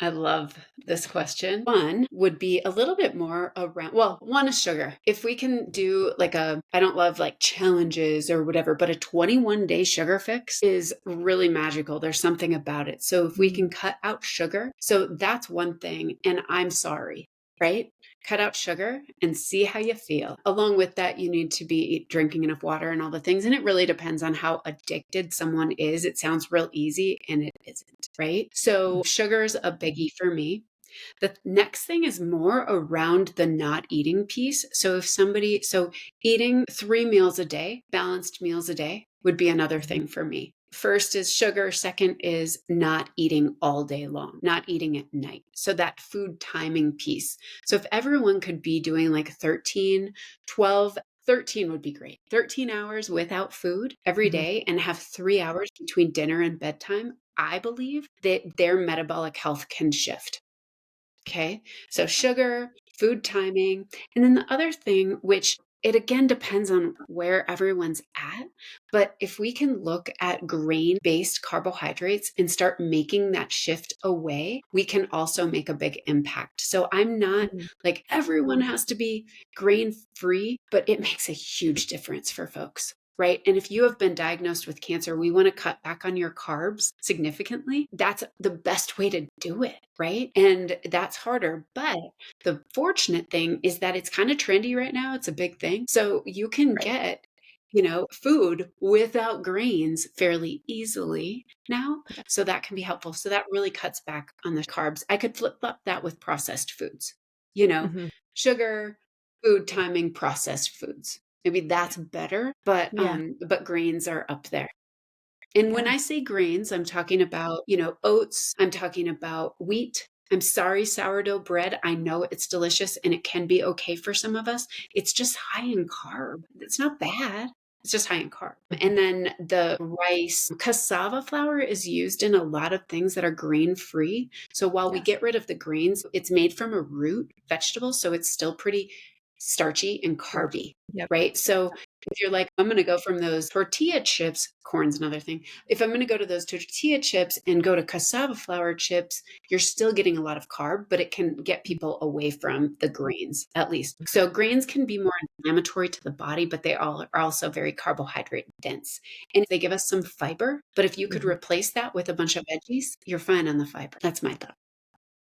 [SPEAKER 1] I love this question. One would be a little bit more around, well, one is sugar. If we can do like I don't love like challenges or whatever, but a 21-day sugar fix is really magical. There's something about it. So if we can cut out sugar, so that's one thing. And I'm sorry, right? Cut out sugar and see how you feel. Along with that, you need to be drinking enough water and all the things. And it really depends on how addicted someone is. It sounds real easy and it isn't, right? So sugar's a biggie for me. The next thing is more around the not eating piece. So eating 3 meals a day, balanced meals a day would be another thing for me. First is sugar. Second is not eating all day long, not eating at night. So that food timing piece. So if everyone could be doing like 13, 12, 13 would be great. 13 hours without food every day and have 3 hours between dinner and bedtime, I believe that their metabolic health can shift. Okay. So sugar, food timing. And then the other thing, which it again depends on where everyone's at. But if we can look at grain based carbohydrates and start making that shift away, we can also make a big impact. So I'm not like everyone has to be grain free, but it makes a huge difference for folks. Right. And if you have been diagnosed with cancer, we want to cut back on your carbs significantly. That's the best way to do it. Right. And that's harder. But the fortunate thing is that it's kind of trendy right now. It's a big thing. So you can get, food without grains fairly easily now. So that can be helpful. So that really cuts back on the carbs. I could flip flop that with processed foods, sugar, food timing, processed foods. Maybe that's better, but
[SPEAKER 2] Yeah.
[SPEAKER 1] grains are up there. And when
[SPEAKER 2] Yeah.
[SPEAKER 1] I say grains, I'm talking about, oats, I'm talking about wheat. I'm sorry, sourdough bread. I know it's delicious and it can be okay for some of us. It's just high in carb. It's not bad. It's just high in carb. And then the rice, cassava flour is used in a lot of things that are grain free. So while we
[SPEAKER 2] Yes.
[SPEAKER 1] get rid of the grains, it's made from a root vegetable. So it's still pretty starchy and carby,
[SPEAKER 2] Yep.
[SPEAKER 1] right? So if you're like, I'm going to go from those tortilla chips, corn's another thing. If I'm going to go to those tortilla chips and go to cassava flour chips, you're still getting a lot of carb, but it can get people away from the grains at least. So grains can be more inflammatory to the body, but they all are also very carbohydrate dense. And they give us some fiber, but if you could replace that with a bunch of veggies, you're fine on the fiber. That's my thought.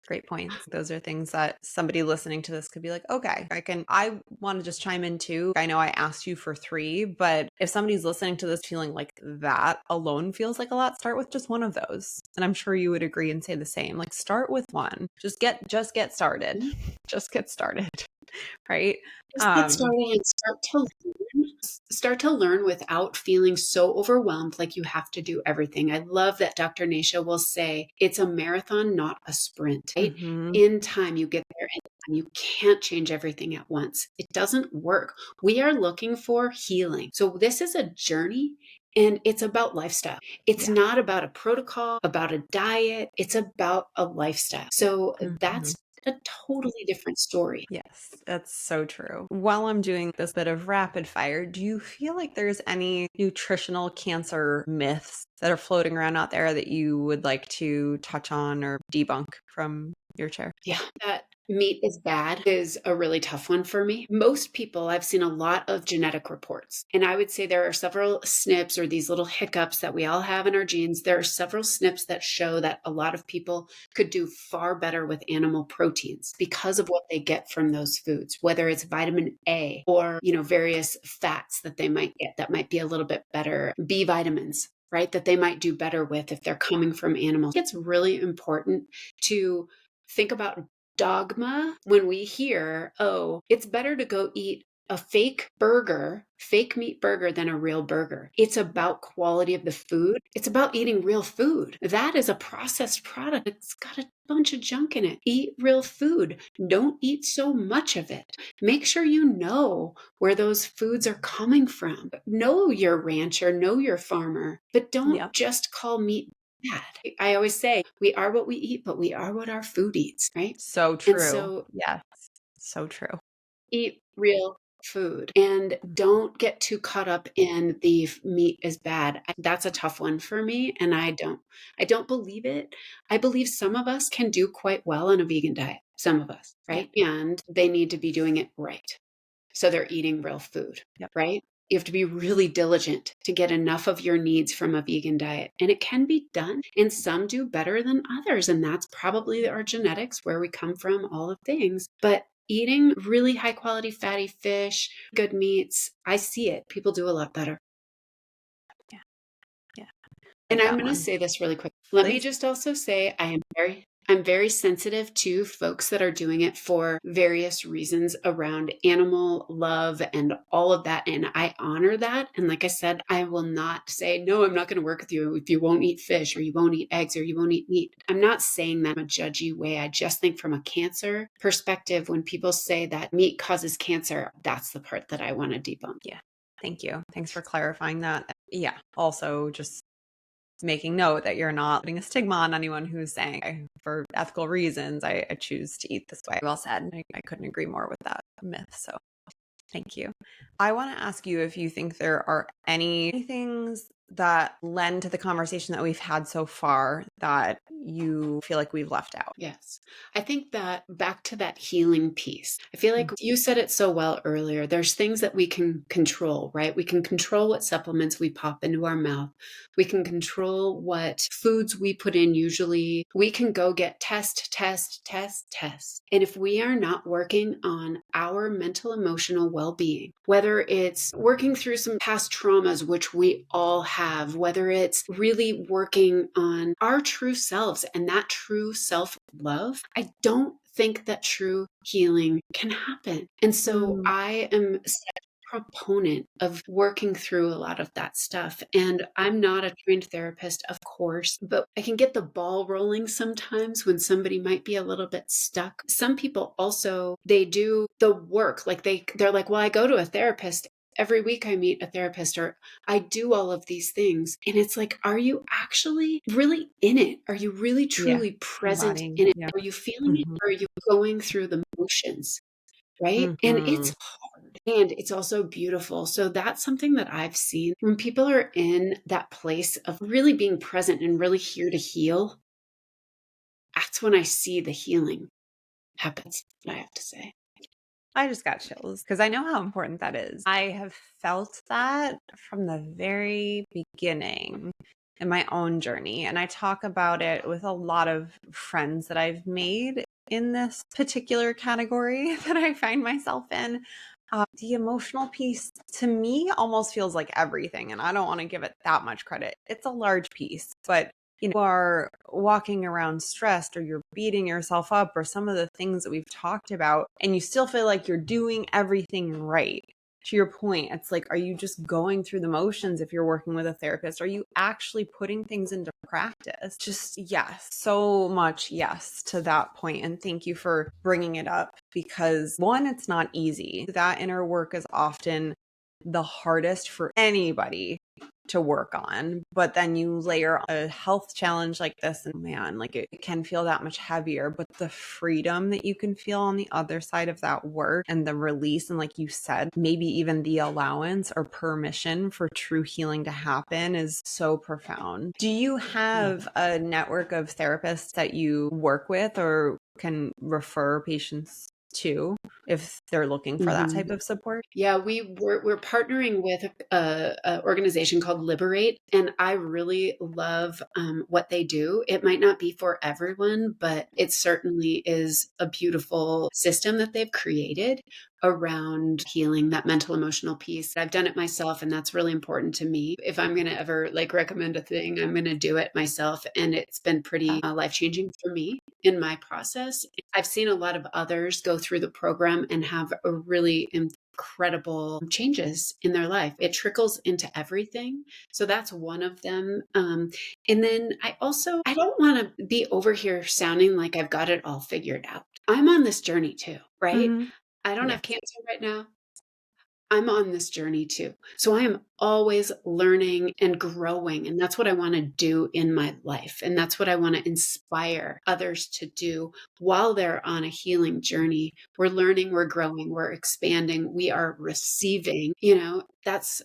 [SPEAKER 2] Great points. Those are things that somebody listening to this could be like, okay, I want to just chime in too. I know I asked you for 3, but if somebody's listening to this feeling like that alone feels like a lot, start with just one of those. And I'm sure you would agree and say the same. Like start with one. Just get started. Just get started. Right?
[SPEAKER 1] Just get started and start to learn without feeling so overwhelmed like you have to do everything. I love that Dr. Nasha will say it's a marathon, not a sprint, right? In time, you get there in time. You can't change everything at once. It doesn't work. We are looking for healing. So this is a journey and it's about lifestyle. It's not about a protocol, about a diet. It's about a lifestyle. So that's a totally different story.
[SPEAKER 2] Yes, that's so true. While I'm doing this bit of rapid fire, do you feel like there's any nutritional cancer myths that are floating around out there that you would like to touch on or debunk from your chair?
[SPEAKER 1] Yeah, that meat is bad is a really tough one for me. Most people, I've seen a lot of genetic reports, and I would say there are several SNPs or these little hiccups that we all have in our genes. There are several SNPs that show that a lot of people could do far better with animal proteins because of what they get from those foods, whether it's vitamin A or, various fats that they might get that might be a little bit better, B vitamins, right? That they might do better with if they're coming from animals. It's really important to think about dogma when we hear, oh, it's better to go eat a fake meat burger than a real burger. It's about quality of the food. It's about eating real food. That is a processed product. It's got a bunch of junk in it. Eat real food. Don't eat so much of it. Make sure you know where those foods are coming from. Know your rancher, know your farmer, but don't just call meat bad. I always say we are what we eat, but we are what our food eats, right?
[SPEAKER 2] So
[SPEAKER 1] And
[SPEAKER 2] true.
[SPEAKER 1] so
[SPEAKER 2] Yes. So true.
[SPEAKER 1] eat real food and don't get too caught up in the meat is bad. That's a tough one for me, and I don't believe it. I believe some of us can do quite well on a vegan diet, some of us,
[SPEAKER 2] Yeah.
[SPEAKER 1] right? And they need to be doing it right. So they're eating real food,
[SPEAKER 2] Yep.
[SPEAKER 1] right? You have to be really diligent to get enough of your needs from a vegan diet. And it can be done. And some do better than others. And that's probably our genetics, where we come from, all of things. But eating really high quality fatty fish, good meats, I see it. People do a lot better.
[SPEAKER 2] Yeah. Yeah.
[SPEAKER 1] And
[SPEAKER 2] Like
[SPEAKER 1] I'm
[SPEAKER 2] that
[SPEAKER 1] going to
[SPEAKER 2] one.
[SPEAKER 1] say this really quick. Let me
[SPEAKER 2] Please.
[SPEAKER 1] just also say I'm very sensitive to folks that are doing it for various reasons around animal love and all of that. And I honor that. And like I said, I will not say, no, I'm not going to work with you if you won't eat fish or you won't eat eggs or you won't eat meat. I'm not saying that in a judgy way. I just think from a cancer perspective, when people say that meat causes cancer, that's the part that I want to debunk.
[SPEAKER 2] Yeah. Thank you. Thanks for clarifying that. Yeah. Also, just making note that you're not putting a stigma on anyone who's saying, for ethical reasons, I choose to eat this way. Well said. I couldn't agree more with that myth. So thank you. I want to ask you if you think there are any things that lend to the conversation that we've had so far that you feel like we've left out.
[SPEAKER 1] Yes. I think that back to that healing piece, I feel like you said it so well earlier. There's things that we can control, right? We can control what supplements we pop into our mouth. We can control what foods we put in usually. We can go get test. And if we are not working on our mental, emotional well being, whether it's working through some past traumas, which we all have, whether it's really working on our true selves and that true self love, I don't think that true healing can happen. And so
[SPEAKER 2] Mm,
[SPEAKER 1] I am such a proponent of working through a lot of that stuff. And I'm not a trained therapist, of course, but I can get the ball rolling sometimes when somebody might be a little bit stuck. Some people also, they do the work. Like they're like, well, I go to a therapist every week, I meet a therapist, or I do all of these things. And it's like, are you actually really in it? Are you really
[SPEAKER 2] yeah.
[SPEAKER 1] truly present
[SPEAKER 2] Embodying.
[SPEAKER 1] in it?
[SPEAKER 2] Yeah.
[SPEAKER 1] Are you feeling it?
[SPEAKER 2] Mm-hmm.
[SPEAKER 1] Or are you going through the motions? Right. And
[SPEAKER 2] Mm-hmm.
[SPEAKER 1] it's hard and it's also beautiful. So that's something that I've seen when people are in that place of really being present and really here to heal. That's when I see the healing happens, I have to say.
[SPEAKER 2] I just got chills because I know how important that is. I have felt that from the very beginning in my own journey. And I talk about it with a lot of friends that I've made in this particular category that I find myself in. The emotional piece to me almost feels like everything. And I don't want to give it that much credit. It's a large piece, but you are walking around stressed or you're beating yourself up or some of the things that we've talked about, and you still feel like you're doing everything right. To your point, it's like, are you just going through the motions if you're working with a therapist? Are you actually putting things into practice? Just yes, so much yes to that point. And thank you for bringing it up because one, it's not easy. That inner work is often the hardest for anybody to work on. But then you layer a health challenge like this, and man, like it can feel that much heavier. But the freedom that you can feel on the other side of that work and the release, and like you said, maybe even the allowance or permission for true healing to happen is so profound. Do you have a network of therapists that you work with or can refer patients to if they're looking for that type
[SPEAKER 1] Mhm.
[SPEAKER 2] of support?
[SPEAKER 1] Yeah, we're partnering with a organization called Liberate, and I really love what they do. It might not be for everyone, but it certainly is a beautiful system that they've created around healing that mental emotional piece. I've done it myself, and that's really important to me. If I'm going to ever like recommend a thing, I'm going to do it myself, and it's been pretty life changing for me in my process. I've seen a lot of others go through the program and have a really incredible changes in their life. It trickles into everything. So that's one of them. And then I don't want to be over here sounding like I've got it all figured out. I'm on this journey too, right?
[SPEAKER 2] Mhm.
[SPEAKER 1] I don't have
[SPEAKER 2] Yes.
[SPEAKER 1] cancer right now. I'm on this journey too. So I am always learning and growing. And that's what I want to do in my life. And that's what I want to inspire others to do while they're on a healing journey. We're learning, we're growing, we're expanding, we are receiving, that's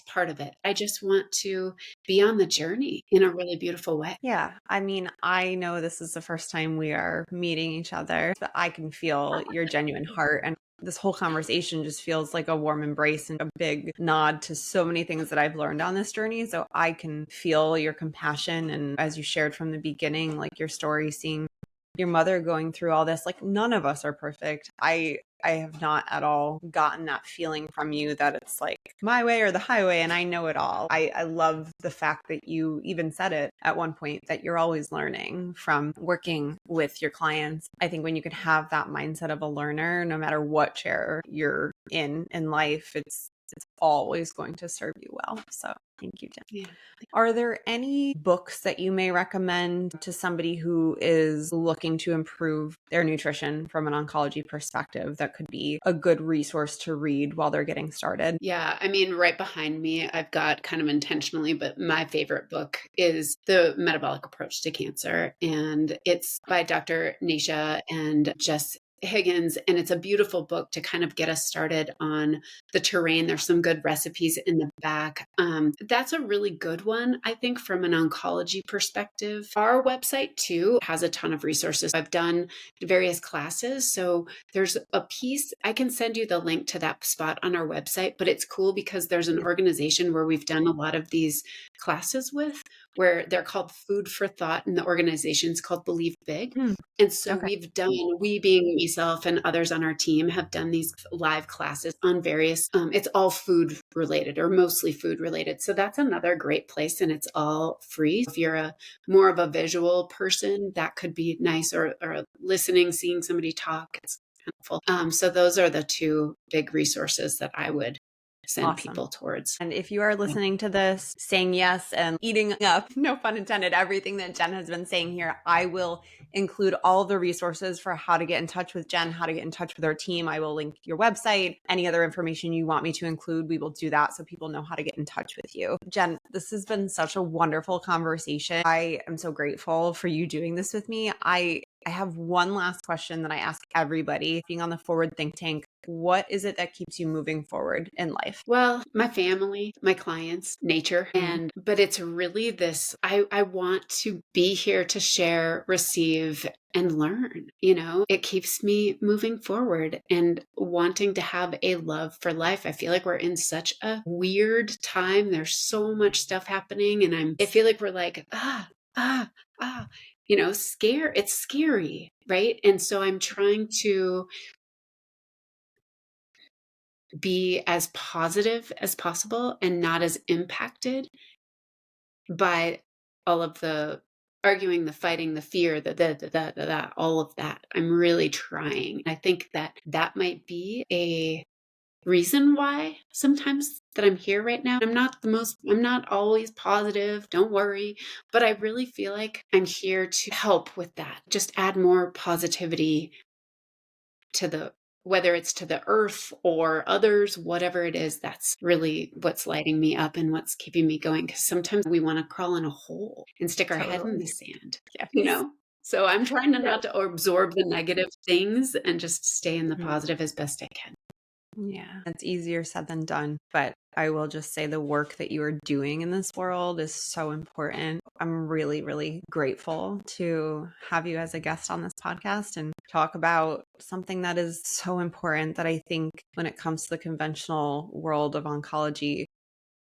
[SPEAKER 1] part of it. I just want to be on the journey in a really beautiful way.
[SPEAKER 2] Yeah. I mean, I know this is the first time we are meeting each other, but I can feel your genuine heart. And this whole conversation just feels like a warm embrace and a big nod to so many things that I've learned on this journey. So I can feel your compassion. And as you shared from the beginning, like your story, seeing your mother going through all this, like none of us are perfect. I have not at all gotten that feeling from you that it's like my way or the highway and I know it all. I love the fact that you even said it at one point that you're always learning from working with your clients. I think when you can have that mindset of a learner, no matter what chair you're in life, it's always going to serve you well. So thank you, Jen.
[SPEAKER 1] Yeah.
[SPEAKER 2] Are there any books that you may recommend to somebody who is looking to improve their nutrition from an oncology perspective that could be a good resource to read while they're getting started?
[SPEAKER 1] Yeah, I mean, right behind me, I've got kind of intentionally, but my favorite book is The Metabolic Approach to Cancer. And it's by Dr. Nisha and Jess Higgins. And it's a beautiful book to kind of get us started on the terrain. There's some good recipes in the back. That's a really good one, I think, from an oncology perspective. Our website, too, has a ton of resources. I've done various classes. So there's a piece, I can send you the link to that spot on our website, but it's cool because there's an organization where we've done a lot of these classes with, where they're called Food for Thought, and the organization's called Believe Big. And so
[SPEAKER 2] Okay.
[SPEAKER 1] we being myself and others on our team have done these live classes on various, it's all food related or mostly food related. So that's another great place, and it's all free. If you're more of a visual person, that could be nice, or listening, seeing somebody talk, it's helpful. So those are the two big resources that I would send
[SPEAKER 2] Awesome.
[SPEAKER 1] people towards.
[SPEAKER 2] And if you are listening to this, saying yes and eating up, no pun intended, everything that Jen has been saying here, I will include all the resources for how to get in touch with Jen, how to get in touch with our team. I will link your website, any other information you want me to include, we will do that so people know how to get in touch with you. Jen, this has been such a wonderful conversation. I am so grateful for you doing this with me. I have one last question that I ask everybody being on the Forward Think Tank. What is it that keeps you moving forward in life?
[SPEAKER 1] Well, my family, my clients, nature, but it's really this, I want to be here to share, receive, and learn. It keeps me moving forward and wanting to have a love for life. I feel like we're in such a weird time. There's so much stuff happening, and I feel like we're like, ah, scare. It's scary, right? And so I'm trying to be as positive as possible and not as impacted by all of the arguing, the fighting, the fear, the all of that. I'm really trying. I think that might be a reason why sometimes that I'm here right now. I'm not always positive, don't worry, but I really feel like I'm here to help with that. Just add more positivity to whether it's to the earth or others, whatever it is, that's really what's lighting me up and what's keeping me going. Because sometimes we want to crawl in a hole and stick our head in the sand,
[SPEAKER 2] Yes.
[SPEAKER 1] So I'm trying to
[SPEAKER 2] Yeah.
[SPEAKER 1] not to absorb the negative things and just stay in the positive as best I can.
[SPEAKER 2] Yeah, it's easier said than done. But I will just say the work that you are doing in this world is so important. I'm really, really grateful to have you as a guest on this podcast and talk about something that is so important that I think when it comes to the conventional world of oncology,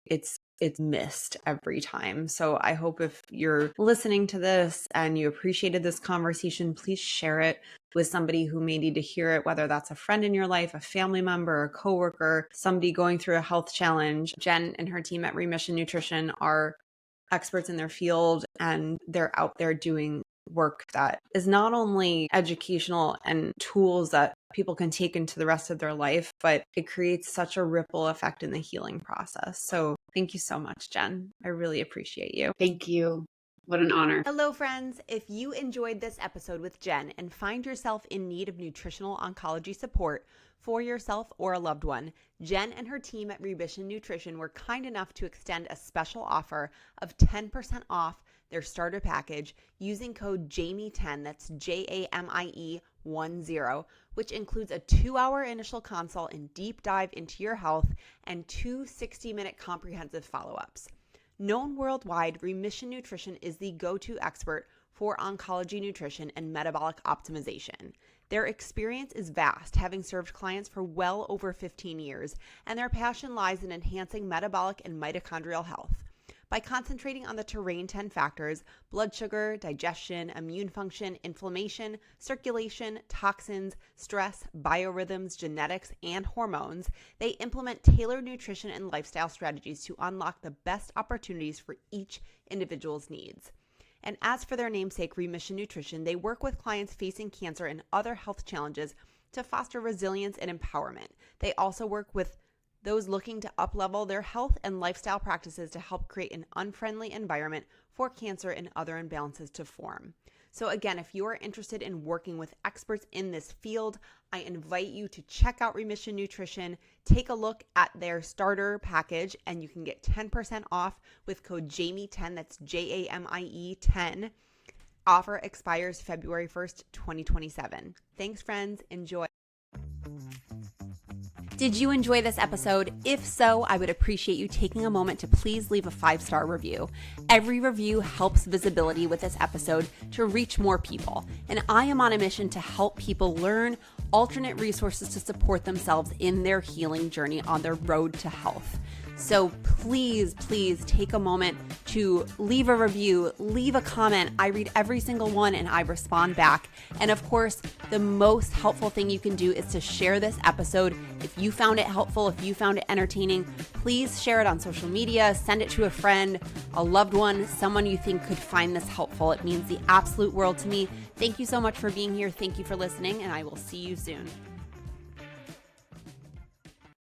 [SPEAKER 2] it's missed every time. So I hope if you're listening to this and you appreciated this conversation, please share it with somebody who may need to hear it, whether that's a friend in your life, a family member, a coworker, somebody going through a health challenge. Jen and her team at Remission Nutrition are experts in their field, and they're out there doing work that is not only educational and tools that people can take into the rest of their life, but it creates such a ripple effect in the healing process. So thank you so much, Jen. I really appreciate you.
[SPEAKER 1] Thank you. What an honor.
[SPEAKER 2] Hello, friends. If you enjoyed this episode with Jen and find yourself in need of nutritional oncology support, for yourself or a loved one, Jen and her team at Remission Nutrition were kind enough to extend a special offer of 10% off their starter package using code JAMIE10, that's JAMIE10, which includes a 2-hour initial consult and deep dive into your health and 2 60-minute comprehensive follow-ups. Known worldwide, Remission Nutrition is the go-to expert for oncology nutrition and metabolic optimization. Their experience is vast, having served clients for well over 15 years, and their passion lies in enhancing metabolic and mitochondrial health. By concentrating on the Terrain 10 factors, blood sugar, digestion, immune function, inflammation, circulation, toxins, stress, biorhythms, genetics, and hormones, they implement tailored nutrition and lifestyle strategies to unlock the best opportunities for each individual's needs. And as for their namesake, Remission Nutrition, they work with clients facing cancer and other health challenges to foster resilience and empowerment. They also work with those looking to uplevel their health and lifestyle practices to help create an unfriendly environment for cancer and other imbalances to form. So again, if you are interested in working with experts in this field, I invite you to check out Remission Nutrition, take a look at their starter package, and you can get 10% off with code JAMIE10, that's JAMIE10. Offer expires February 1st, 2027. Thanks, friends. Enjoy. Did you enjoy this episode? If so, I would appreciate you taking a moment to please leave a 5-star review. Every review helps visibility with this episode to reach more people, and I am on a mission to help people learn alternate resources to support themselves in their healing journey on their road to health. So please take a moment to leave a review, leave a comment. I read every single one and I respond back. And of course, the most helpful thing you can do is to share this episode. If you found it helpful, if you found it entertaining, please share it on social media, send it to a friend, a loved one, someone you think could find this helpful. It means the absolute world to me. Thank you so much for being here. Thank you for listening, and I will see you soon.